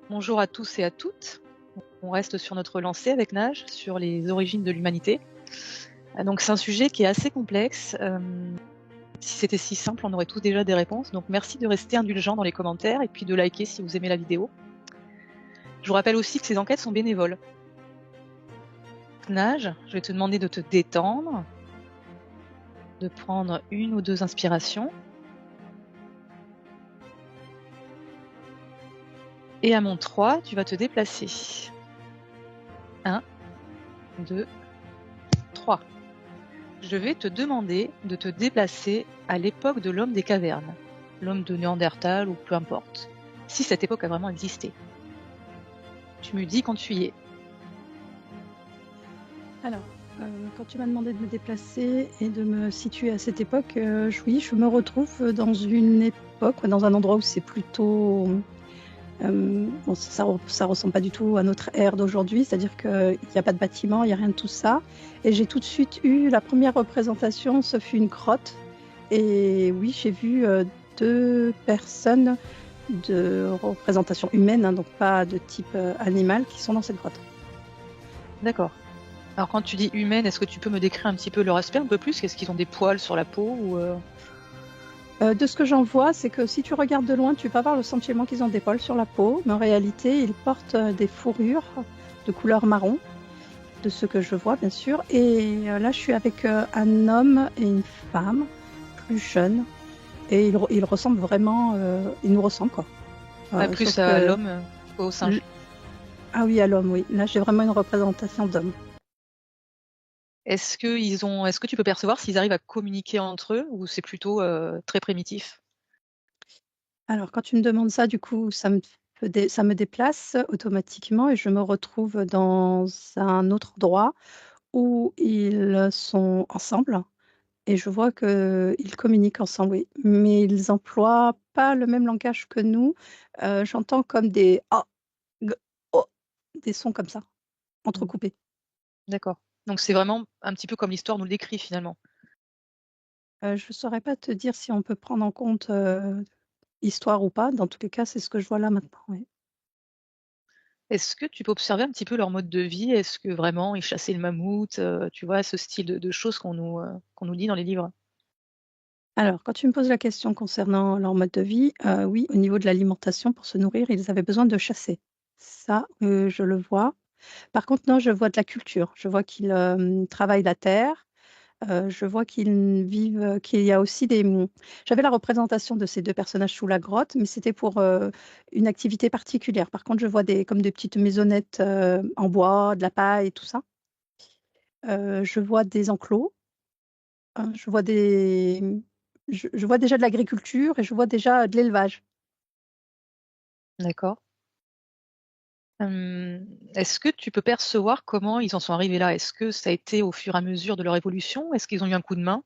Bonjour à tous et à toutes. On reste sur notre lancée avec Nage, sur les origines de l'humanité. Donc c'est un sujet qui est assez complexe. Si c'était si simple, on aurait tous déjà des réponses. Donc merci de rester indulgent dans les commentaires et puis de liker si vous aimez la vidéo. Je vous rappelle aussi que ces enquêtes sont bénévoles. Nage, je vais te demander de te détendre, de prendre une ou deux inspirations. Et à mon 3, tu vas te déplacer. 1, 2, 3. Je vais te demander de te déplacer à l'époque de l'homme des cavernes, l'homme de Néandertal ou peu importe, si cette époque a vraiment existé. Tu me dis quand tu y es. Alors, quand tu m'as demandé de me déplacer et de me situer à cette époque, oui, je me retrouve dans une époque, dans un endroit où c'est plutôt... bon, ça ressemble pas du tout à notre ère d'aujourd'hui, c'est-à-dire qu'il n'y a pas de bâtiment, il n'y a rien de tout ça. Et j'ai tout de suite eu la première représentation, ce fut une grotte. Et oui, j'ai vu deux personnes de représentation humaine, hein, donc pas de type animal, qui sont dans cette grotte. D'accord. Alors quand tu dis humaine, est-ce que tu peux me décrire un petit peu leur aspect un peu plus? Est-ce qu'ils ont des poils sur la peau ou De ce que j'en vois, c'est que si tu regardes de loin, tu peux avoir le sentiment qu'ils ont des poils sur la peau, mais en réalité, ils portent des fourrures de couleur marron, de ce que je vois, bien sûr. Et là, je suis avec un homme et une femme, plus jeunes, et ils ressemblent vraiment, ils nous ressemblent, quoi. plus Sauf à que, l'homme qu'au singe? ah oui, à l'homme, oui. Là, j'ai vraiment une représentation d'homme. Est-ce que tu peux percevoir s'ils arrivent à communiquer entre eux ou c'est plutôt très primitif? Alors, quand tu me demandes ça, du coup, ça me déplace automatiquement et je me retrouve dans un autre endroit où ils sont ensemble et je vois qu'ils communiquent ensemble, oui. Mais ils emploient pas le même langage que nous. J'entends comme des «ah», «g», «oh», des sons comme ça, Mmh. entrecoupés. D'accord. Donc c'est vraiment un petit peu comme l'histoire nous le décrit finalement. Je saurais pas te dire si on peut prendre en compte, histoire ou pas. Dans tous les cas, c'est ce que je vois là maintenant, oui. Est-ce que tu peux observer un petit peu leur mode de vie? Est-ce que vraiment ils chassaient le mammouth, tu vois? Ce style de choses qu'on nous dit dans les livres. Alors, quand tu me poses la question concernant leur mode de vie, oui, au niveau de l'alimentation, pour se nourrir, ils avaient besoin de chasser. Ça, je le vois. Par contre, non, je vois de la culture. Je vois qu'ils, travaillent la terre. Je vois qu'ils vivent, qu'il y a aussi j'avais la représentation de ces 2 personnages sous la grotte, mais c'était pour, une activité particulière. Par contre, je vois des petites maisonnettes, en bois, de la paille et tout ça. Je vois des enclos, je vois je vois déjà de l'agriculture et je vois déjà de l'élevage. D'accord. Est-ce que tu peux percevoir comment ils en sont arrivés là? Est-ce que ça a été au fur et à mesure de leur évolution? Est-ce qu'ils ont eu un coup de main?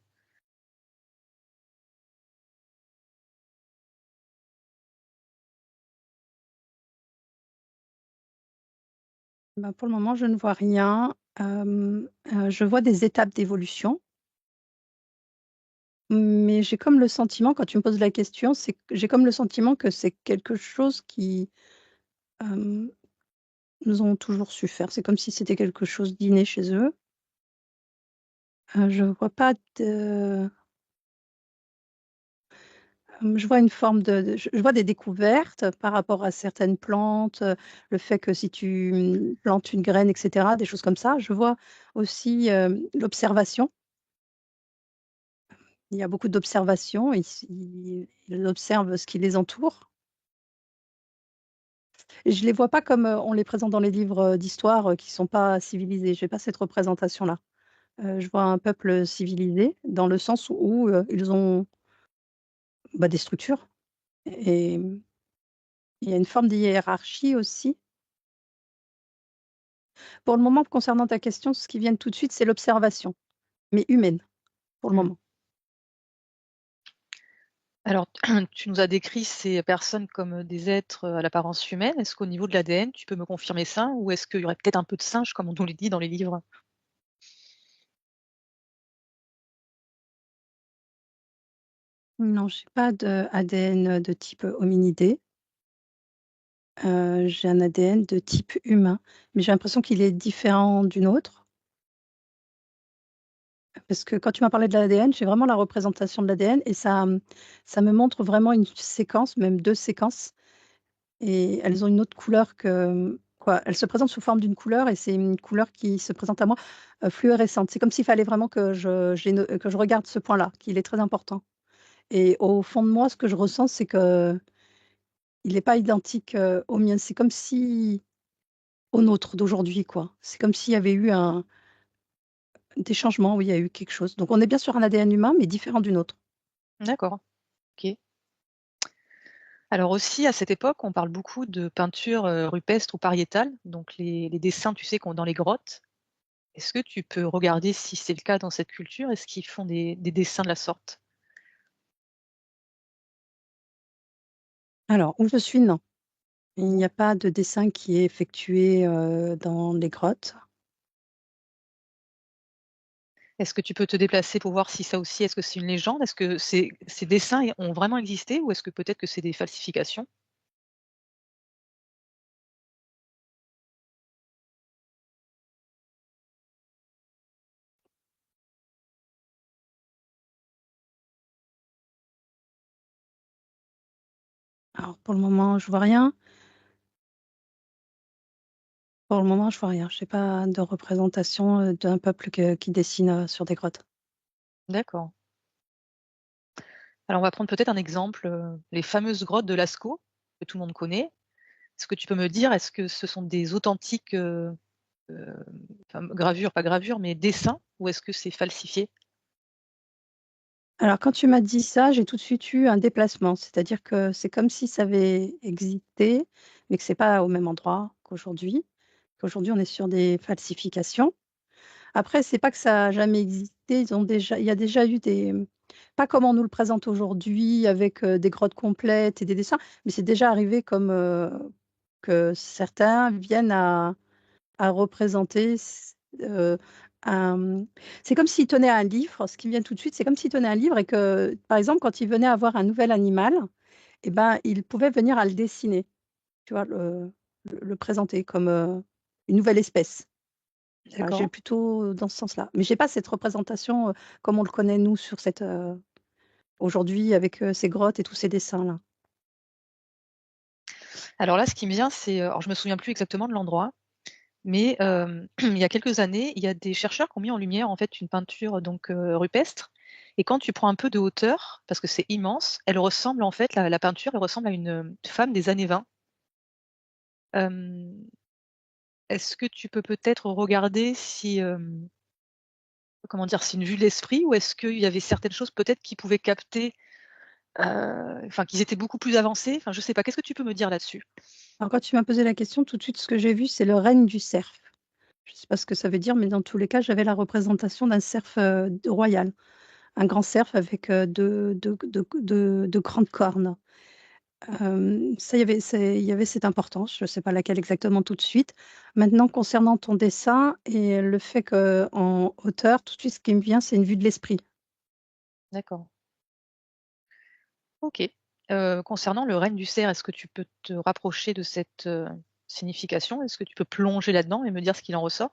Bah, pour le moment, je ne vois rien. Je vois des étapes d'évolution, mais j'ai comme le sentiment, quand tu me poses la question, c'est que j'ai comme le sentiment que c'est quelque chose qui, hem, ils ont toujours su faire. C'est comme si c'était quelque chose d'inné chez eux. Je vois pas de je vois une forme je vois des découvertes par rapport à certaines plantes, le fait que si tu, plantes une graine et cetera, des choses comme ça. Je vois aussi, l'observation. Il y a beaucoup d'observations, ils observent ce qui les entoure et je les vois pas comme, on les présente dans les livres, d'histoire, qui sont pas civilisés. J'ai pas cette représentation-là. Je vois un peuple civilisé dans le sens où, ils ont, bah, des structures et il y a une forme de hiérarchie aussi. Pour le moment, concernant ta question, ce qui vient tout de suite, c'est l'observation, mais humaine, pour le Mmh. moment. Alors, tu nous as décrit ces personnes comme, des êtres, à l'apparence humaine. Est-ce qu'au niveau de l'ADN, tu peux me confirmer ça? Ou est-ce qu'il y aurait peut-être un peu de singe comme on nous le dit dans les livres? Non, j'ai pas de ADN, de type hominidé. J'ai un ADN de type humain, mais j'ai l'impression qu'il est différent d'une autre. Parce que quand tu m'as parlé de l'ADN, j'ai vraiment la représentation de l'ADN et ça me montre vraiment une séquence, même 2 séquences et elles ont une autre couleur que quoi, elles se présentent sous forme d'une couleur et c'est une couleur qui se présente à moi, fluorescente. C'est comme s'il fallait vraiment que je regarde ce point-là, qu'il est très important et au fond de moi, ce que je ressens, c'est qu'il est pas identique, au mien. C'est comme si au nôtre d'aujourd'hui, quoi. C'est comme s'il y avait eu des changements, oui, il y a eu quelque chose. Donc on est bien sur un ADN humain, mais différent du nôtre. D'accord, OK. Alors aussi, à cette époque, on parle beaucoup de peinture, rupestre ou pariétale, donc les dessins, tu sais, qu'on dans les grottes. Est-ce que tu peux regarder si c'est le cas dans cette culture? Est-ce qu'ils font des dessins de la sorte? Alors, où je suis, non. Il n'y a pas de dessin qui est effectué, dans les grottes. Est-ce que tu peux te déplacer pour voir si ça aussi, est-ce que c'est une légende? Est-ce que ces dessins ont vraiment existé ou est-ce que peut-être que c'est des falsifications? Alors pour le moment, je vois rien. Pour le moment, je vois rien. J'ai pas de représentation, d'un peuple qui dessine, sur des grottes. D'accord. Alors on va prendre peut-être un exemple, les fameuses grottes de Lascaux, que tout le monde connaît. Est-ce que tu peux me dire, est-ce que ce sont des authentiques, heu, enfin gravures, pas gravures, mais dessins ou est-ce que c'est falsifié? Alors quand tu m'as dit ça, j'ai tout de suite eu un déplacement. C'est-à-dire que c'est comme si ça avait existé, mais que c'est pas au même endroit qu'aujourd'hui. Qu'aujourd'hui, on est sur des falsifications. Après, c'est pas que ça a jamais existé, il y a déjà eu pas comme on nous le présente aujourd'hui avec, des grottes complètes et des dessins, mais c'est déjà arrivé comme, que certains viennent à représenter un c'est comme s'ils tenaient un livre, ce qui me vient tout de suite, c'est comme s'ils tenaient un livre et que, par exemple, quand ils venaient avoir un nouvel animal et ben, ils pouvaient venir à le dessiner, tu vois? Le présenter comme, une nouvelle espèce. Voilà, j'ai D'accord. plutôt dans ce sens-là. Mais j'ai pas cette représentation, comme on le connaît nous sur aujourd'hui avec, ces grottes et tous ces dessins-là. Alors là, ce qui me vient, c'est, alors je me souviens plus exactement de l'endroit, mais il y a quelques années, il y a des chercheurs qui ont mis en lumière, en fait, une peinture donc rupestre et quand tu prends un peu de hauteur, parce que c'est immense, elle ressemble en fait la peinture, elle ressemble à une, femme des années 20. Hem, est-ce que tu peux peut-être regarder si, comment dire? C'est une vue de l'esprit ou est-ce qu'il y avait certaines choses peut-être qui pouvaient capter, enfin qu'ils étaient beaucoup plus avancés? Enfin, je sais pas, qu'est-ce que tu peux me dire là-dessus? Alors quand tu m'as posé la question, tout de suite, ce que j'ai vu, c'est le règne du cerf. Je ne sais pas ce que ça veut dire, mais dans tous les cas, j'avais la représentation d'un cerf, royal. Un grand cerf avec, 2 grandes cornes. Ça, il y avait cette importance, je ne sais pas laquelle exactement tout de suite. Maintenant concernant ton dessin et le fait qu'en hauteur, tout de suite, ce qui me vient, c'est une vue de l'esprit. D'accord. OK. Concernant le règne du cerf, est-ce que tu peux te rapprocher de cette, signification? Est-ce que tu peux plonger là-dedans et me dire ce qu'il en ressort?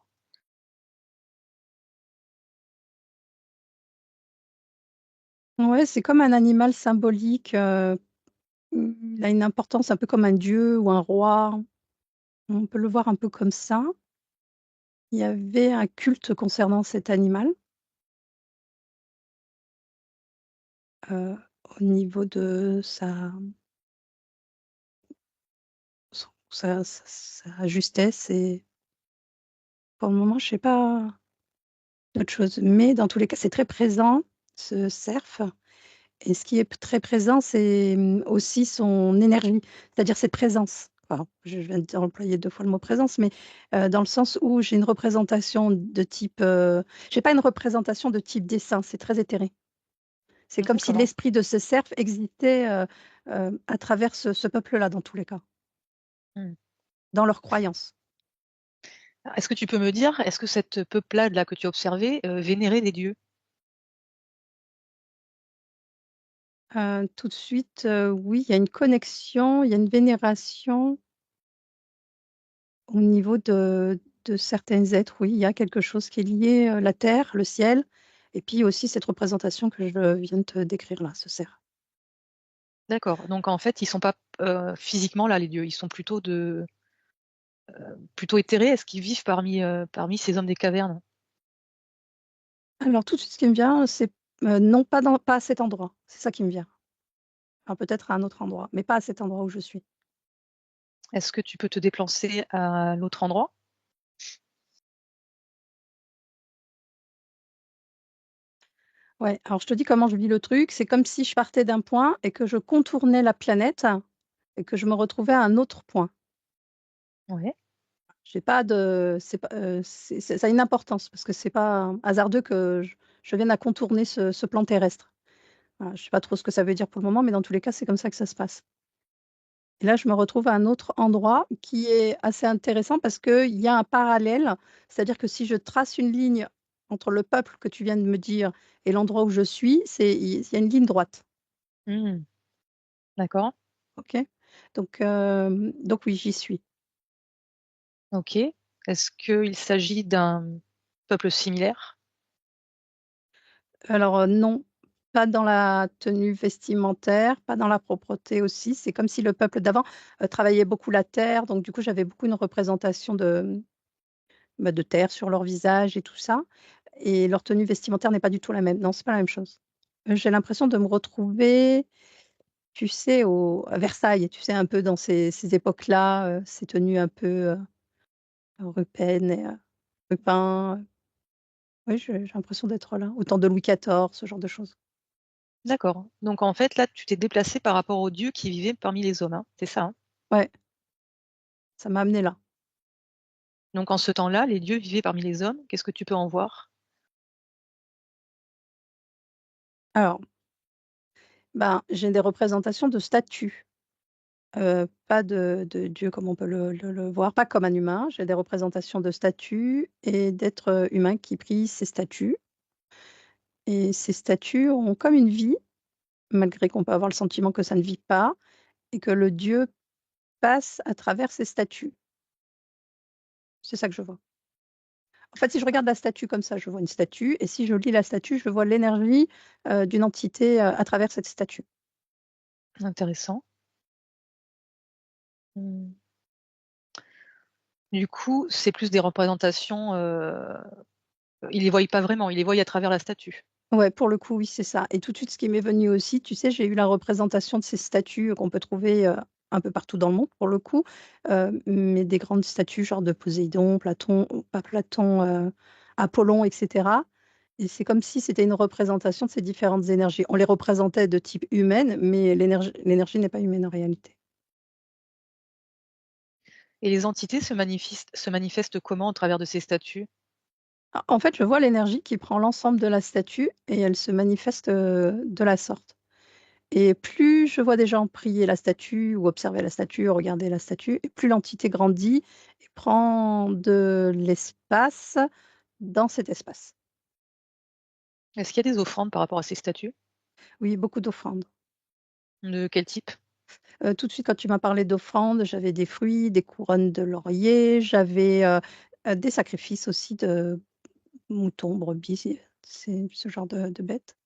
Ouais, c'est comme un animal symbolique, il a une importance un peu comme un dieu ou un roi. On peut le voir un peu comme ça. Il y avait un culte concernant cet animal, au niveau de sa justesse et pour le moment, je sais pas d'autre chose. Mais dans tous les cas, c'est très présent, ce cerf et ce qui est très présent, c'est, aussi son énergie, c'est-à-dire cette présence. Alors, je viens d'employer 2 fois le mot présence, mais, dans le sens où j'ai une représentation de type, j'ai pas une représentation de type dessin, c'est très éthéré. C'est comme si D'accord. l'esprit de ce cerf existait, à travers ce peuple-là, dans tous les cas, Mmh. dans leurs croyances. Est-ce que tu peux me dire, est-ce que cette peuplade là que tu as observée, vénérait des dieux? Tout de suite, oui, il y a une connexion, il y a une vénération. Au niveau de certains êtres, oui, il y a quelque chose qui est lié, la terre, le ciel, et puis aussi cette représentation que je viens de te décrire là, ce cerf. D'accord, donc en fait, ils sont pas, physiquement là, les dieux, ils sont plutôt éthérés? Est-ce qu'ils vivent parmi ces hommes des cavernes? Alors tout de suite, ce qui me vient, c'est, non, pas à cet endroit. C'est ça qui me vient. Enfin, peut-être à un autre endroit, mais pas à cet endroit où je suis. Est-ce que tu peux te déplacer à l'autre endroit? Ouais, alors je te dis comment je vis le truc, c'est comme si je partais d'un point et que je contournais la planète et que je me retrouvais à un autre point. Ouais. J'ai pas de c'est pas, ça a une importance parce que c'est pas hasardeux que je vienne à contourner ce plan terrestre. Voilà, je sais pas trop ce que ça veut dire pour le moment, mais dans tous les cas, c'est comme ça que ça se passe. Et là, je me retrouve à un autre endroit qui est assez intéressant parce qu'il y a un parallèle. C'est-à-dire que si je trace une ligne entre le peuple que tu viens de me dire et l'endroit où je suis, il y a une ligne droite. Mmh. D'accord. OK? Donc oui, j'y suis. OK. Est-ce qu'il s'agit d'un peuple similaire? Alors, non, pas dans la tenue vestimentaire, pas dans la propreté aussi. C'est comme si le peuple d'avant, travaillait beaucoup la terre, donc du coup, j'avais beaucoup une représentation de terre sur leur visage et tout ça, et leur tenue vestimentaire n'est pas du tout la même. Non, c'est pas la même chose. J'ai l'impression de me retrouver, tu sais, à Versailles, tu sais, un peu dans ces époques-là, ces tenues un peu, européennes et Rupin. Oui, j'ai l'impression d'être là, au temps de Louis XIV, ce genre de choses. D'accord. Donc en fait, là, tu t'es déplacé par rapport aux dieux qui vivaient parmi les hommes, hein? C'est ça, hein? Ouais, ça m'a amené là. Donc en ce temps-là, les dieux vivaient parmi les hommes. Qu'est-ce que tu peux en voir? Alors, ben, j'ai des représentations de statues, pas de dieux comme on peut le voir, pas comme un humain. J'ai des représentations de statues et d'êtres, humains qui prient ces statues, et ces statues ont comme une vie, malgré qu'on peut avoir le sentiment que ça ne vit pas et que le dieu passe à travers ces statues. C'est ça que je vois. En fait, si je regarde la statue comme ça, je vois une statue, et si je lis la statue, je vois l'énergie, d'une entité, à travers cette statue. Intéressant. Mmh. Du coup, c'est plus des représentations, ils les voient pas vraiment, ils les voient à travers la statue. Ouais, pour le coup, oui, c'est ça, et tout de suite, ce qui m'est venu aussi, tu sais, j'ai eu la représentation de ces statues qu'on peut trouver, un peu partout dans le monde, pour le coup, mais des grandes statues genre de Poséidon, Platon, pas Platon, Apollon, et cetera, et c'est comme si c'était une représentation de ces différentes énergies. On les représentait de type humaine, mais l'énergie n'est pas humaine en réalité. Et les entités se manifestent comment au travers de ces statues? En fait, je vois l'énergie qui prend l'ensemble de la statue et elle se manifeste, de la sorte. Et plus je vois des gens prier la statue ou observer la statue, regarder la statue, et plus l'entité grandit et prend de l'espace dans cet espace. Est-ce qu'il y a des offrandes par rapport à ces statues? Oui, beaucoup d'offrandes. De quel type? Tout de suite, quand tu m'as parlé d'offrandes, j'avais des fruits, des couronnes de laurier, j'avais, des sacrifices aussi de moutons, brebis, c'est ce genre de bêtes,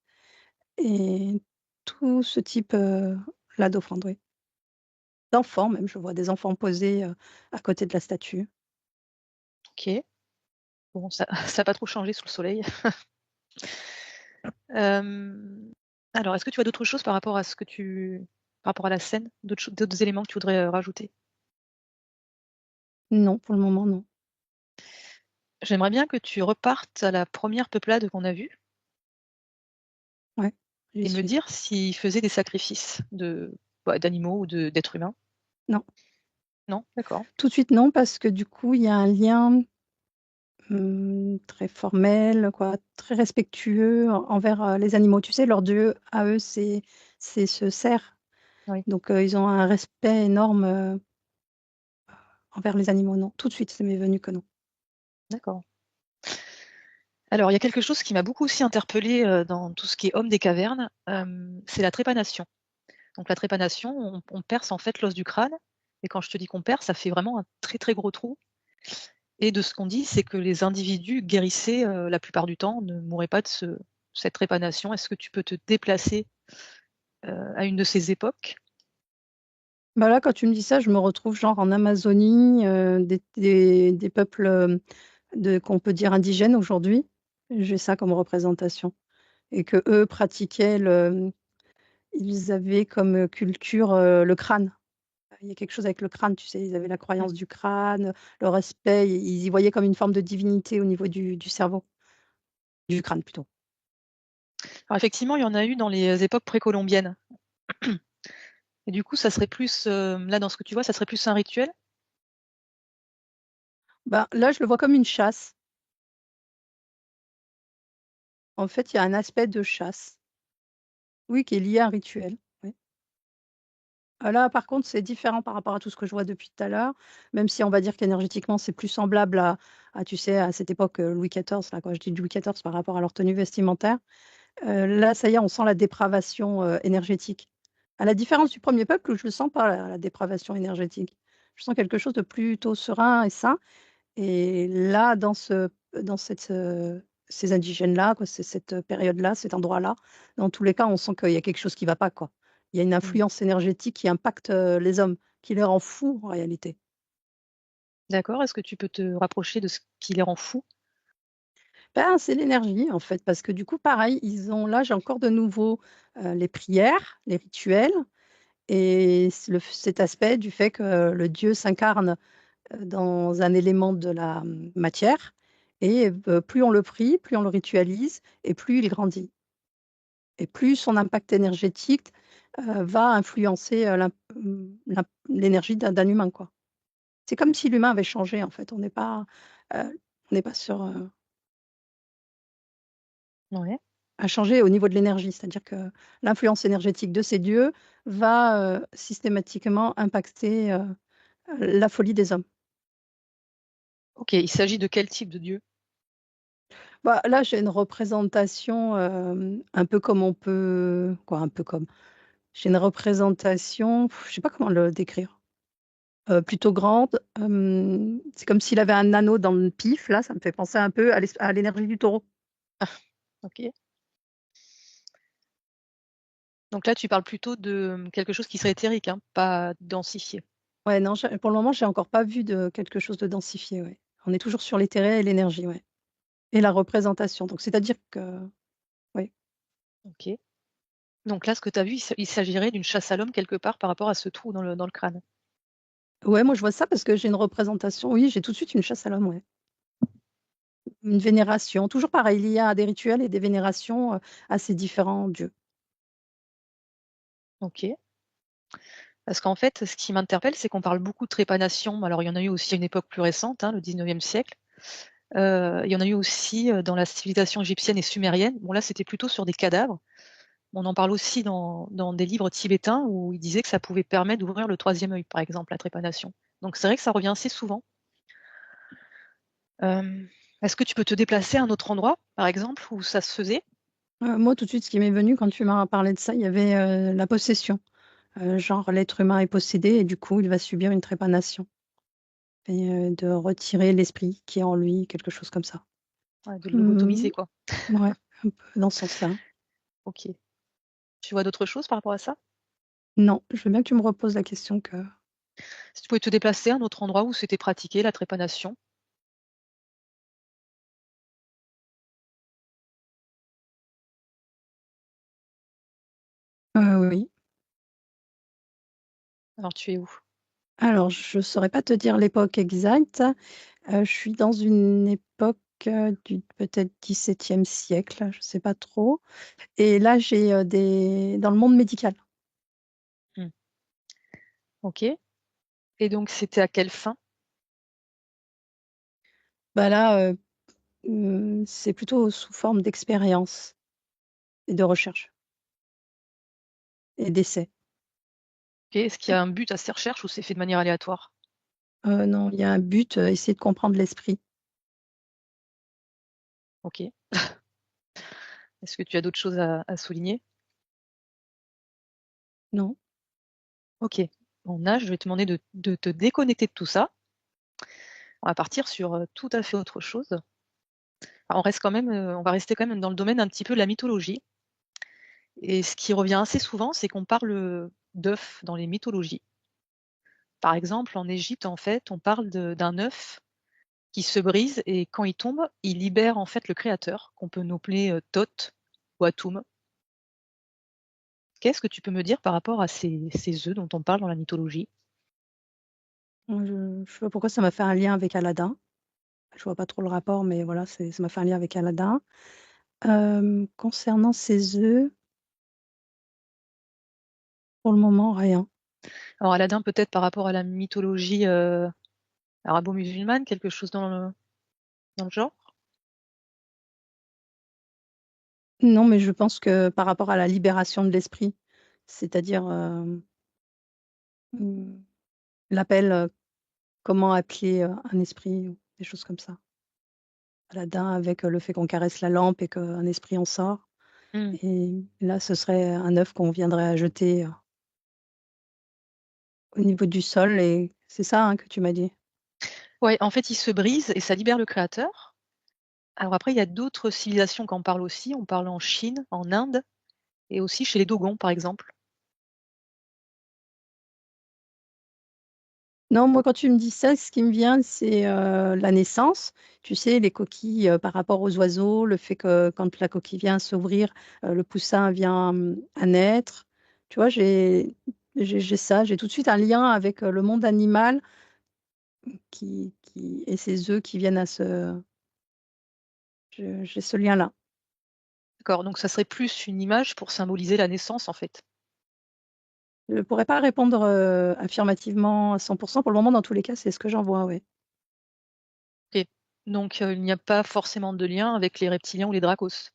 et tout ce type, là d'offrandes, oui. D'enfants même, je vois des enfants posés, à côté de la statue. OK. Bon, ça ça a pas trop changé sous le soleil. Hem, alors, est-ce que tu vois d'autres choses par rapport à la scène? D'autres éléments que tu voudrais, rajouter? Non, pour le moment, non. J'aimerais bien que tu repartes à la première peuplade qu'on a vue Ouais, j'y et me suis. dire s'ils faisaient des sacrifices d'animaux ou d'êtres humains. Non, Non? D'accord. tout de suite non, parce que du coup, il y a un lien, très formel, quoi, très respectueux envers, les animaux. Tu sais, leur dieu à eux, c'est ce cerf, Oui, donc ils ont un respect énorme, envers les animaux. Non, tout de suite, ça m'est venu que non. d'accord. Alors, il y a quelque chose qui m'a beaucoup aussi interpellée, dans tout ce qui est homme des cavernes, c'est la trépanation. Donc la trépanation, on perce en fait l'os du crâne, et quand je te dis qu'on perce, ça fait vraiment un très, très gros trou. Et de ce qu'on dit, c'est que les individus guérissaient, la plupart du temps, ne mouraient pas de cette trépanation. Est-ce que tu peux te déplacer, à une de ces époques? Bah là, quand tu me dis ça, je me retrouve genre en Amazonie, des peuples qu'on peut dire indigènes aujourd'hui. J'ai ça comme représentation. Et que eux pratiquaient ils avaient comme culture le crâne. Il y a quelque chose avec le crâne, tu sais, ils avaient la Mmh. croyance du crâne, le respect, ils y voyaient comme une forme de divinité au niveau du cerveau, du crâne plutôt. Alors effectivement, il y en a eu dans les époques précolombiennes et du coup, ça serait plus, là, dans ce que tu vois, ça serait plus un rituel? Bah, là, je le vois comme une chasse. En fait, il y a un aspect de chasse, oui, qui est lié à un rituel, oui. Ah là, par contre, c'est différent par rapport à tout ce que je vois depuis tout à l'heure, même si on va dire qu'énergétiquement, c'est plus semblable à tu sais, à cette époque, Louis XIV, là, quand je dis Louis XIV par rapport à leur tenue vestimentaire. Là, ça y est, on sent la dépravation, énergétique. À la différence du premier peuple où je ne sens pas la dépravation énergétique. Je sens quelque chose de plutôt serein et sain et là, dans ces indigènes-là, quoi, cette période-là, cet endroit-là, dans tous les cas, on sent qu'il y a quelque chose qui ne va pas, quoi. Il y a une Mmh. influence énergétique qui impacte, les hommes, qui les rend fous en réalité. D'accord. Est-ce que tu peux te rapprocher de ce qui les rend fous? Ben, c'est l'énergie, en fait, parce que du coup, pareil, ils ont là, j'ai encore de nouveau, les prières, les rituels. Et cet aspect du fait que le Dieu s'incarne, dans un élément de la, matière et plus on le prie, plus on le ritualise et plus il grandit et plus son impact énergétique, va influencer, l'énergie d'un humain, quoi. C'est comme si l'humain avait changé, en fait. On n'est pas sur, Ouais. a changé au niveau de l'énergie. C'est-à-dire que l'influence énergétique de ces dieux va, systématiquement impacter, la folie des hommes. OK, il s'agit de quel type de dieu? Bah, là, j'ai une représentation, un peu comme on peut quoi, un peu comme? J'ai une représentation, je sais pas comment le décrire, plutôt grande, c'est comme s'il avait un anneau dans le pif, là, ça me fait penser un peu à l'énergie du taureau. OK. Donc là, tu parles plutôt de, quelque chose qui serait éthérique, hein, pas densifié? Ouais, non, pour le moment, j'ai encore pas vu de quelque chose de densifié, ouais. On est toujours sur l'éthéré et l'énergie, ouais et la représentation, donc c'est-à-dire que ouais. OK. Donc là, ce que tu as vu, il s'agirait d'une chasse à l'homme quelque part par rapport à ce trou dans le crâne? Ouais, moi, je vois ça parce que j'ai une représentation oui, j'ai tout de suite une chasse à l'homme, ouais. Une vénération, toujours pareil, il y a des rituels et des vénérations, à ces différents dieux. OK. Parce qu'en fait, ce qui m'interpelle, c'est qu'on parle beaucoup de trépanation. Alors, il y en a eu aussi à une époque plus récente, hein, le 19e siècle. Il y en a eu aussi, dans la civilisation égyptienne et sumérienne. Bon, là, c'était plutôt sur des cadavres. On en parle aussi dans des livres tibétains où ils disaient que ça pouvait permettre d'ouvrir le troisième œil, par exemple, la trépanation. Donc c'est vrai que ça revient assez souvent. Est-ce que tu peux te déplacer à un autre endroit, par exemple, où ça se faisait? Moi, tout de suite, ce qui m'est venu quand tu m'as parlé de ça, il y avait, la possession. Genre l'être humain est possédé et du coup, il va subir une trépanation et de retirer l'esprit qui est en lui, quelque chose comme ça. Ouais, de Mmh, lobotomiser, quoi. ouais, un peu dans ce sens-là. OK. Tu vois d'autres choses par rapport à ça? Non, je veux bien que tu me reposes la question que Si tu pouvais te déplacer à un autre endroit où c'était pratiqué, la trépanation? oui. Alors tu es où? Alors je ne saurais pas te dire l'époque exacte, je suis dans une époque, du peut-être XVIIe siècle, je ne sais pas trop et là, j'ai, des dans le monde médical. Mmh. OK. Et donc c'était à quelle fin? Bah là, c'est plutôt sous forme d'expérience et de recherche et d'essai. OK. Est-ce qu'il y a un but à ces recherches ou c'est fait de manière aléatoire? Non, il y a un but, essayer de comprendre l'esprit. OK. Est-ce que tu as d'autres choses à souligner? Non? OK. Bon là, je vais te demander de te déconnecter de tout ça On va partir sur, tout à fait autre chose. On reste quand même, on va rester quand même dans le domaine un petit peu de la mythologie et ce qui revient assez souvent, c'est qu'on parle, d'œufs dans les mythologies. Par exemple, en Égypte, en fait, on parle d'un œuf qui se brise et quand il tombe, il libère, en fait, le créateur, qu'on peut nommer, Thoth ou Atum. Qu'est-ce que tu peux me dire par rapport à ces œufs dont on parle dans la mythologie? Moi, je sais pas pourquoi ça m'a fait un lien avec Aladdin. Je vois pas trop le rapport, mais voilà, ça m'a fait un lien avec Aladdin. Concernant ces œufs, pour le moment, rien. Alors Aladdin, peut-être par rapport à la mythologie, arabo-musulmane, quelque chose dans le genre? Non, mais je pense que par rapport à la libération de l'esprit, c'est-à-dire, mmh, l'appel, comment appeler, un esprit ou des choses comme ça. Aladdin avec, le fait qu'on caresse la lampe et qu'un esprit en sort Mmh. et là, ce serait un œuf qu'on viendrait à jeter, au niveau du sol et c'est ça, hein, que tu m'as dit? Ouais, en fait, il se brise et ça libère le créateur. Alors après, il y a d'autres civilisations qui en parlent aussi. On parle en Chine, en Inde et aussi chez les Dogons, par exemple. Non, moi, quand tu me dis ça, ce qui me vient, c'est, la naissance. Tu sais, les coquilles, par rapport aux oiseaux, le fait que quand la coquille vient s'ouvrir, le poussin vient, à naître. Tu vois, j'ai ça, j'ai tout de suite un lien avec, le monde animal qui et ces œufs qui viennent à se j'ai ce lien-là. D'accord, donc ça serait plus une image pour symboliser la naissance, en fait. Je ne pourrais pas répondre, affirmativement à 100 pour le moment, dans tous les cas, c'est ce que j'en vois, ouais. OK. Donc il n'y a pas forcément de lien avec les reptiliens ou les dracos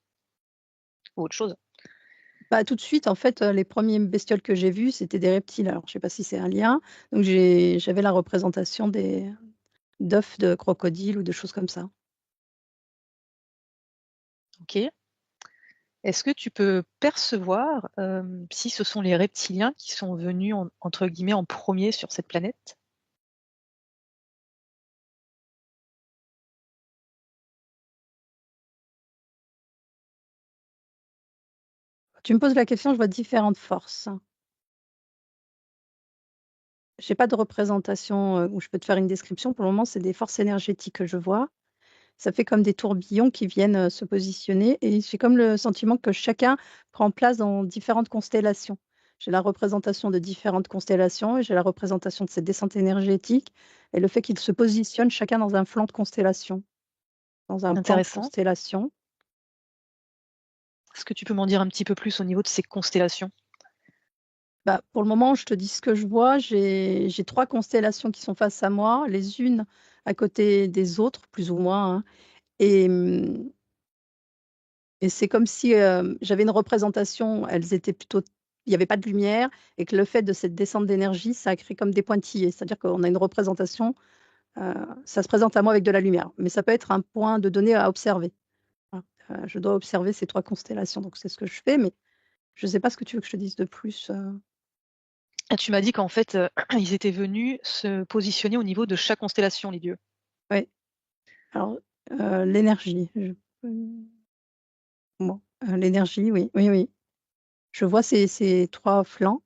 ou autre chose? Bah, tout de suite, en fait, les 1ers bestioles que j'ai vues, c'était des reptiles. Alors, je sais pas si c'est un lien, donc j'avais la représentation des d'œufs de crocodile ou de choses comme ça. OK. Est-ce que tu peux percevoir, si ce sont les reptiliens qui sont venus en entre guillemets «en 1er» sur cette planète? Tu me poses la question, je vois différentes forces. J'ai pas de représentation, où je peux te faire une description. Pour le moment, c'est des forces énergétiques que je vois. Ça fait comme des tourbillons qui viennent, se positionner et j'ai comme le sentiment que chacun prend place dans différentes constellations. J'ai la représentation de différentes constellations et j'ai la représentation de cette descente énergétique et le fait qu'ils se positionnent chacun dans un flanc de constellation, dans un plan de Intéressant. constellation. Est-ce que tu peux m'en dire un petit peu plus au niveau de ces constellations? Bah, pour le moment, je te dis ce que je vois. J'ai 3 constellations qui sont face à moi, les unes à côté des autres, plus ou moins, hein et et c'est comme si, j'avais une représentation, elles étaient plutôt il y avait pas de lumière et que le fait de cette descente d'énergie, ça a créé comme des pointillés. C'est-à-dire qu'on a une représentation, ça se présente à moi avec de la lumière, mais ça peut être un point de données à observer. Voilà, je dois observer ces 3 constellations, donc c'est ce que je fais, mais je ne sais pas ce que tu veux que je te dise de plus, Ah, tu m'as dit qu'en fait, ils étaient venus se positionner au niveau de chaque constellation, les dieux. ouais, alors, l'énergie, bon, l'énergie, oui, oui, oui. Je vois ces 3 flancs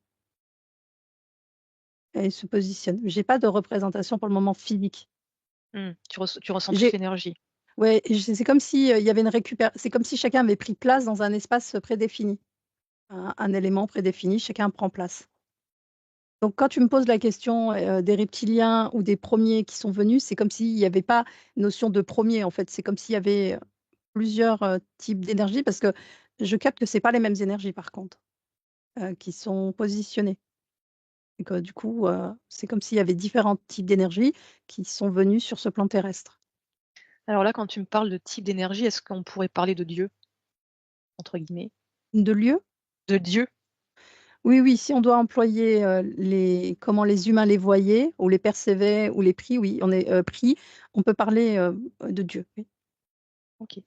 et ils se positionnent. J'ai pas de représentation pour le moment physique. Mmh. Tu ressens plus J'ai l'énergie. Ouais, et c'est comme si, il y avait une récupér c'est comme si chacun avait pris place dans un espace, prédéfini. Un élément prédéfini, chacun prend place. Donc quand tu me poses la question, des reptiliens ou des premiers qui sont venus, c'est comme s'il y avait pas notion de premier en fait. C'est comme s'il y avait, plusieurs, types d'énergie parce que je capte que c'est pas les mêmes énergies par contre, qui sont positionnées et que du coup, c'est comme s'il y avait différents types d'énergie qui sont venus sur ce plan terrestre. Alors là, quand tu me parles de type d'énergie, est-ce qu'on pourrait parler de Dieu, entre guillemets? De lieux? De Dieu? Oui, oui, si on doit employer, les comment les humains les voyaient ou les percevaient ou les pris, oui, on est, pris, on peut parler, de Dieu, oui. OK.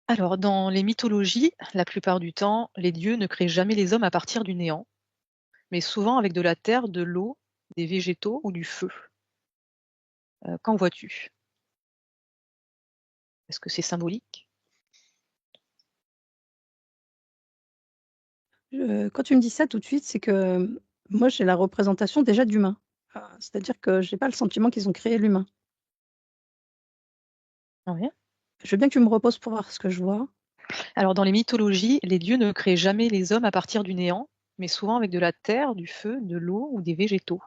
Alors dans les mythologies, la plupart du temps, les dieux ne créent jamais les hommes à partir du néant, mais souvent avec de la terre, de l'eau, des végétaux ou du feu. Qu'en vois-tu? Est-ce que c'est symbolique? Quand tu me dis ça tout de suite, c'est que, moi j'ai la représentation déjà d'humains. C'est-à-dire que j'ai pas le sentiment qu'ils ont créé l'humain. Ouais. Je veux bien que tu me reposes pour voir ce que je vois. Alors dans les mythologies, les dieux ne créent jamais les hommes à partir du néant, mais souvent avec de la terre, du feu, de l'eau ou des végétaux.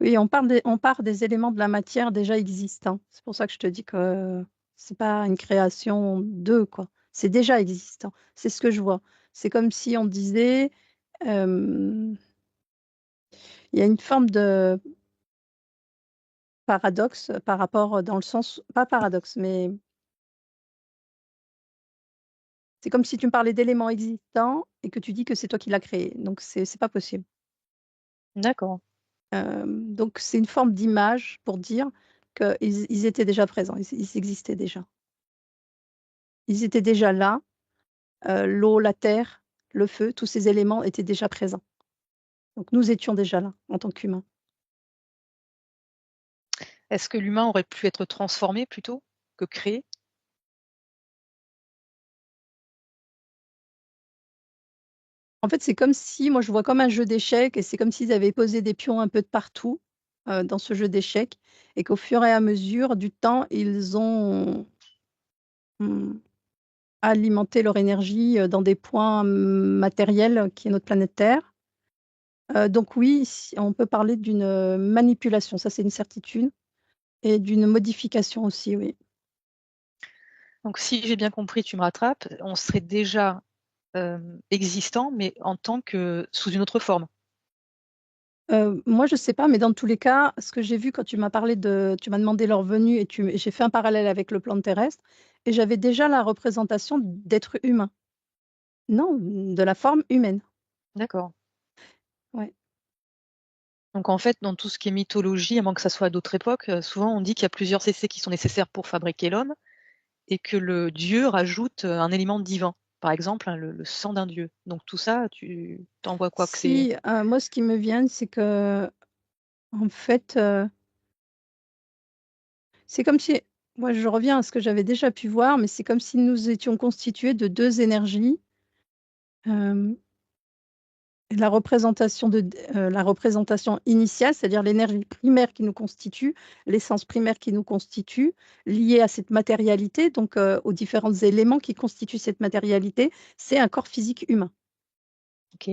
Oui, on part des éléments de la matière déjà existants. C'est pour ça que je te dis que c'est pas une création d'eux, quoi. C'est déjà existant. C'est ce que je vois. C'est comme si on disait, hem, il y a une forme de paradoxe par rapport, dans le sens pas paradoxe, mais c'est comme si tu me parlais d'éléments existants et que tu dis que c'est toi qui l'as créé. Donc c'est pas possible. D'accord, Donc c'est une forme d'image pour dire qu'ils étaient déjà présents, ils existaient déjà. Ils étaient déjà là, l'eau, la terre, le feu, tous ces éléments étaient déjà présents. Donc nous étions déjà là en tant qu'humains. est-ce que l'humain aurait pu être transformé plutôt que créé? En fait, c'est comme si moi je vois comme un jeu d'échecs et c'est comme s'ils avaient posé des pions un peu de partout, dans ce jeu d'échecs et qu'au fur et à mesure du temps, ils ont, mmh, alimenté leur énergie, dans des points matériels qui est notre planète Terre. Donc oui, si on peut parler d'une, manipulation, ça c'est une certitude et d'une modification aussi, oui. Donc si j'ai bien compris, tu me rattrapes, on serait déjà, existant, mais en tant que sous une autre forme? Moi je sais pas, mais dans tous les cas, ce que j'ai vu quand tu m'as demandé leur venue et j'ai fait un parallèle avec le plan terrestre et j'avais déjà la représentation d'êtres humains. Non, de la forme humaine, D'accord. ouais. Donc en fait, dans tout ce qui est mythologie, à moins que ça soit à d'autres époques, souvent on dit qu'il y a plusieurs essais qui sont nécessaires pour fabriquer l'homme et que le dieu rajoute, un élément divin. Par exemple, hein, le sang d'un dieu. Donc tout ça, tu en vois quoi? Que c'est Si, moi ce qui me vient, c'est qu'en fait, c'est comme si moi je reviens à ce que j'avais déjà pu voir, mais c'est comme si nous étions constitués de 2 énergies, hem la représentation initiale, c'est-à-dire l'énergie primaire qui nous constitue, l'essence primaire qui nous constitue, liée à cette matérialité, donc aux différents éléments qui constituent cette matérialité, c'est un corps physique humain, OK.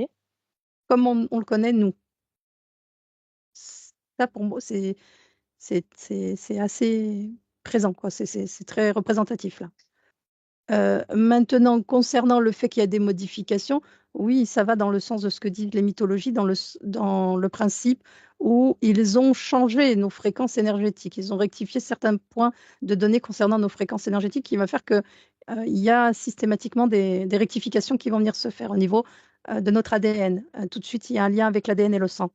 comme on le connaît nous. Ça pour moi, c'est assez présent quoi, c'est très représentatif là. Maintenant concernant le fait qu'il y a des modifications, oui, ça va dans le sens de ce que disent les mythologies, dans le principe où ils ont changé nos fréquences énergétiques. Ils ont rectifié certains points de données concernant nos fréquences énergétiques qui va faire que, il y a systématiquement des rectifications qui vont venir se faire au niveau, de notre ADN. Tout de suite, il y a un lien avec l'ADN et le sang.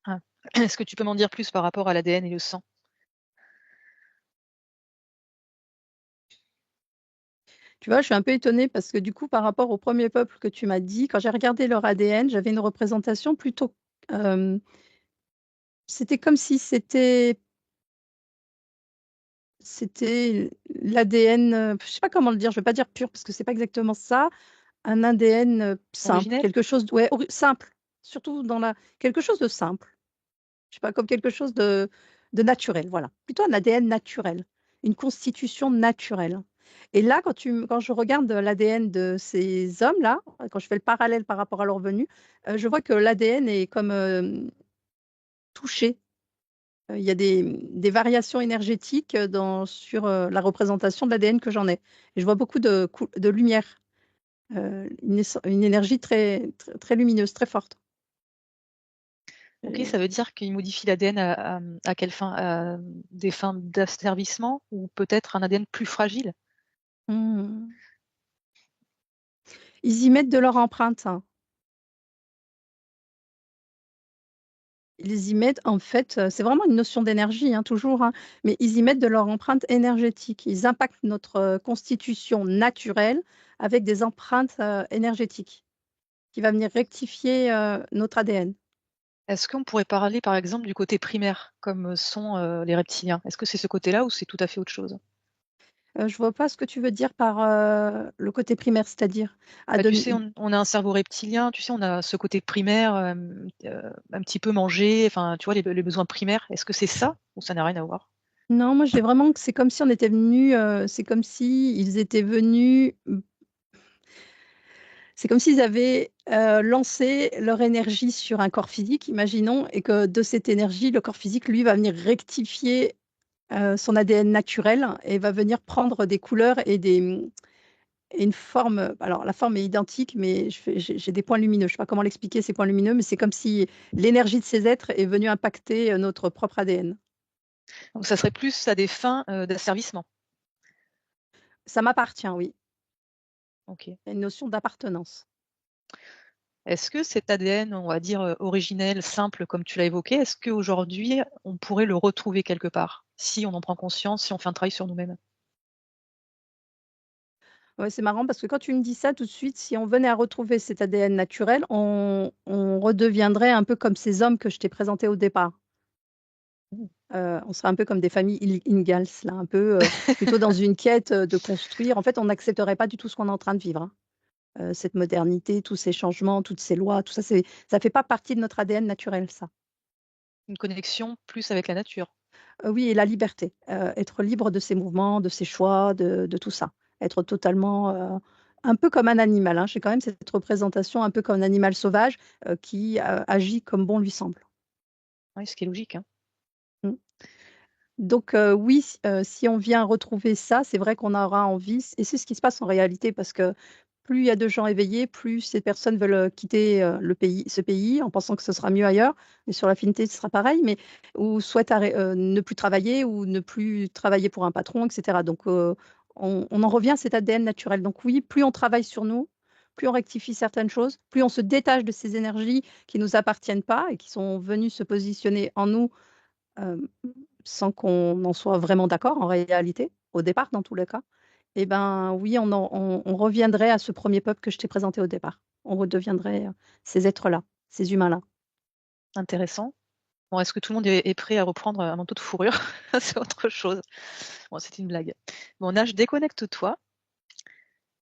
Ah. Est-ce que tu peux m'en dire plus par rapport à l'ADN et le sang? Tu vois, je suis un peu étonnée parce que du coup, par rapport au premier peuple que tu m'as dit, quand j'ai regardé leur ADN, j'avais une représentation plutôt, hem c'était comme si c'était l'ADN, je sais pas comment le dire, je vais pas dire pur parce que c'est pas exactement ça, un ADN, simple, Originel? quelque chose d ouais, simple, surtout dans la quelque chose de simple. Je sais pas, comme quelque chose de naturel, voilà. Plutôt un ADN naturel, une constitution naturelle et là, quand je regarde l'ADN de ces hommes-là, quand je fais le parallèle par rapport à leur venue, je vois que l'ADN est comme, touché. Il y a des variations énergétiques, sur, la représentation de l'ADN que j'en ai et je vois beaucoup de lumière, une énergie très lumineuse, très forte OK, et ça veut dire qu'il modifie l'ADN à quelle fin? À des fins d'asservissement ou peut-être un ADN plus fragile? mmh, ils y mettent de leur empreinte, hein. Ils y mettent en fait, c'est vraiment une notion d'énergie, hein, toujours, hein, mais ils y mettent de leur empreinte énergétique. Ils impactent notre, constitution naturelle avec des empreintes, énergétiques qui va venir rectifier, notre ADN. Est-ce qu'on pourrait parler, par exemple, du côté primaire, comme sont les reptiliens? Est-ce que c'est ce côté-là ou c'est tout à fait autre chose? Je vois pas ce que tu veux dire par, le côté primaire, c'est-à-dire? À Bah, tu don sais, on a un cerveau reptilien, tu sais, on a ce côté primaire, un petit peu manger, enfin, tu vois, les besoins primaires. Est-ce que c'est ça ou ça n'a rien à voir? Non, moi, j'ai vraiment que c'est comme si on était venus, c'est comme si ils étaient venus, c'est comme s'ils avaient, lancé leur énergie sur un corps physique, imaginons, et que de cette énergie, le corps physique, lui, va venir rectifier, son ADN naturel et va venir prendre des couleurs et une forme, alors la forme est identique, mais j'ai des points lumineux. Je ne sais pas comment l'expliquer, ces points lumineux, mais c'est comme si l'énergie de ces êtres est venue impacter, notre propre ADN. Donc ça serait plus à des fins, d'asservissement. Ça m'appartient, oui. OK. Il y a une notion d'appartenance. Est-ce que cet ADN, on va dire, originel, simple, comme tu l'as évoqué, est-ce qu'aujourd'hui, on pourrait le retrouver quelque part? Si on en prend conscience, si on fait un travail sur nous-mêmes? Ouais, c'est marrant parce que quand tu me dis ça, tout de suite, si on venait à retrouver cet ADN naturel, on redeviendrait un peu comme ces hommes que je t'ai présentés au départ. Mmh. On serait un peu comme des familles Ingalls, là, un peu, plutôt dans une quête, de construire. En fait, on n'accepterait pas du tout ce qu'on est en train de vivre, hein. Cette modernité, tous ces changements, toutes ces lois, tout ça, ça fait pas partie de notre ADN naturel, ça. Une connexion plus avec la nature. Oui, et la liberté, être libre de ses mouvements, de ses choix, de tout ça. Être totalement, un peu comme un animal, hein. J'ai quand même cette représentation un peu comme un animal sauvage, qui, agit comme bon lui semble. Oui, ce qui est logique, hein. Mmh. Donc oui, si on vient retrouver ça, c'est vrai qu'on aura envie et c'est ce qui se passe en réalité parce que plus il y a de gens éveillés, plus ces personnes veulent, quitter, ce pays en pensant que ce sera mieux ailleurs. Et sur l'affinité, ce sera pareil, mais ou souhaitent ne plus travailler ou ne plus travailler pour un patron et cetera. Donc on en revient à cet ADN naturel. Donc oui, plus on travaille sur nous, plus on rectifie certaines choses, plus on se détache de ces énergies qui ne nous appartiennent pas et qui sont venues se positionner en nous, hem, sans qu'on en soit vraiment d'accord en réalité, au départ dans tous les cas. Et ben, oui, on reviendrait à ce premier peuple que je t'ai présenté au départ. On redeviendrait, ces êtres-là, ces humains-là. Intéressant. Bon, est-ce que tout le monde est prêt à reprendre un manteau de fourrure? C'est autre chose. Bon, c'était une blague. Bon, Nage, déconnecte-toi.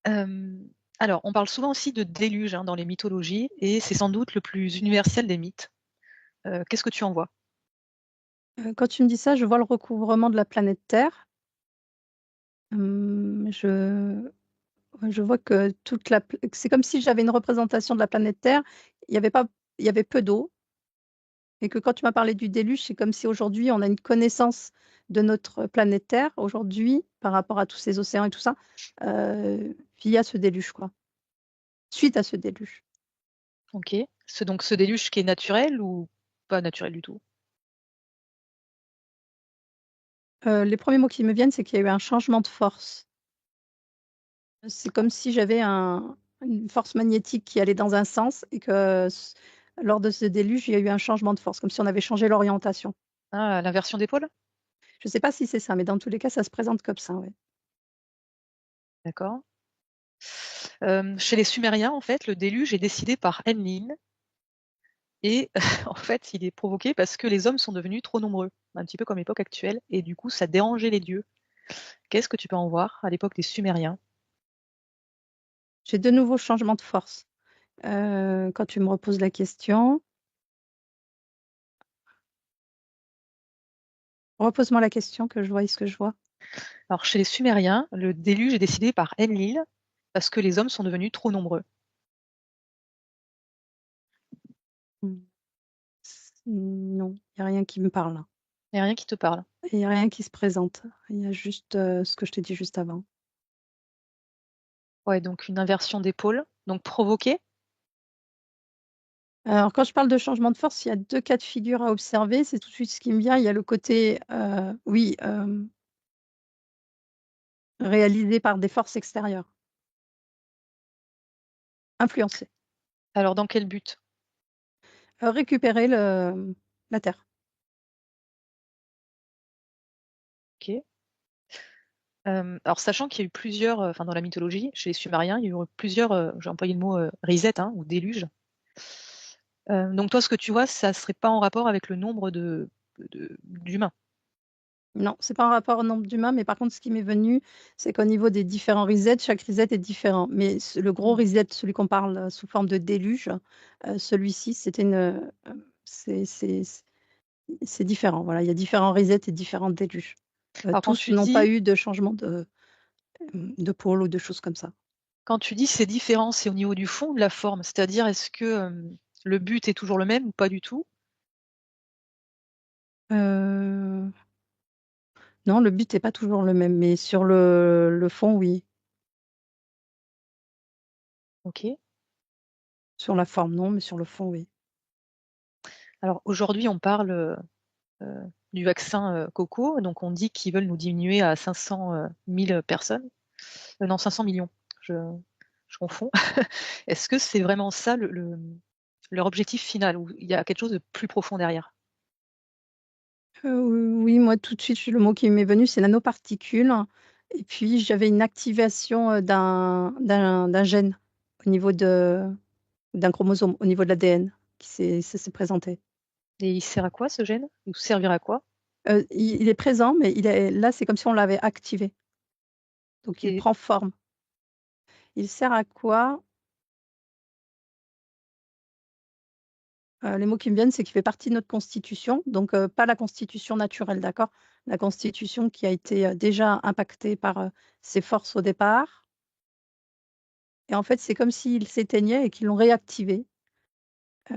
Alors, on parle souvent aussi de déluge, hein, dans les mythologies et c'est sans doute le plus universel des mythes. Qu'est-ce que tu en vois? Quand tu me dis ça, je vois le recouvrement de la planète Terre. Je ouais, je vois que toute la pl c'est comme si j'avais une représentation de la planète Terre. Il y avait pas il y avait peu d'eau et que quand tu m'as parlé du déluge, c'est comme si aujourd'hui on a une connaissance de notre planète Terre, aujourd'hui, par rapport à tous ces océans et tout ça, via ce déluge, quoi. Suite à ce déluge. OK. Ce déluge qui est naturel ou pas naturel du tout? Les premiers mots qui me viennent, c'est qu'il y a eu un changement de force. C'est comme si j'avais une force magnétique qui allait dans un sens et que lors de ce déluge, il y a eu un changement de force, comme si on avait changé l'orientation. Ah, l'inversion des pôles? Je ne sais pas si c'est ça, mais dans tous les cas, ça se présente comme ça, ouais. D'accord. Chez les Sumériens, en fait, le déluge est décidé par Enlil et en fait, il est provoqué parce que les hommes sont devenus trop nombreux, un petit peu comme l'époque actuelle et du coup, ça dérangeait les dieux. Qu'est-ce que tu peux en voir à l'époque des Sumériens? J'ai de nouveaux changements de force. Quand tu me reposes la question, repose-moi la question que je voie ce que je vois. Alors, chez les Sumériens, le déluge est décidé par Enlil parce que les hommes sont devenus trop nombreux. Mmh. Non, il y a rien qui me parle là. Il y a rien qui te parle? Il y a rien qui se présente. Il y a juste, ce que je t'ai dit juste avant. Ouais, donc une inversion des pôles, donc provoquée? Alors quand je parle de changement de force, il y a 2 cas de figure à observer. C'est tout de suite ce qui me vient. Il y a le côté, oui, réalisé par des forces extérieures, influencées. Alors dans quel but? Récupérer la terre. OK. Alors sachant qu'il y a eu plusieurs, enfin dans la mythologie, chez les Sumériens, il y a eu plusieurs, j'ai employé le mot, reset, hein, ou déluge. Donc toi, ce que tu vois, ça serait pas en rapport avec le nombre d'humains? Non, c'est pas un rapport au nombre d'humains, mais par contre, ce qui m'est venu, c'est qu'au niveau des différents resets, chaque reset est différent. Mais le gros Mmh. reset, celui qu'on parle sous forme de déluge, celui-ci, c'était c'est différent. Voilà, il y a différents resets et différents déluges. Alors Tous n'ont pas eu de changement de pôle ou de choses comme ça. quand tu dis c'est différent, c'est au niveau du fond ou de la forme? C'est-à-dire, est-ce que, le but est toujours le même ou pas du tout? Euh, non, le but n'est pas toujours le même, mais sur le fond, oui. OK. Sur la forme, non, mais sur le fond, oui. Alors aujourd'hui, on parle, du vaccin, coco, donc on dit qu'ils veulent nous diminuer à 500, 000 personnes. Non, 500 millions. Je confonds. Est-ce que c'est vraiment ça leur objectif final ou il y a quelque chose de plus profond derrière? Oui, moi, tout de suite, le mot qui m'est venu, c'est nanoparticules et puis j'avais une activation, d'un gène au niveau d'un chromosome, au niveau de l'ADN ça s'est présenté. Et il sert à quoi ce gène? Il servira à quoi? Il est présent, mais il est là, c'est comme si on l'avait activé, donc il Et prend forme. Il sert à quoi? Les mots qui me viennent, c'est qu'il fait partie de notre constitution, donc pas la constitution naturelle, d'accord? La constitution qui a été, déjà impactée par, ces forces au départ et en fait, c'est comme s'il s'éteignait et qu'ils l'ont réactivé. Heu,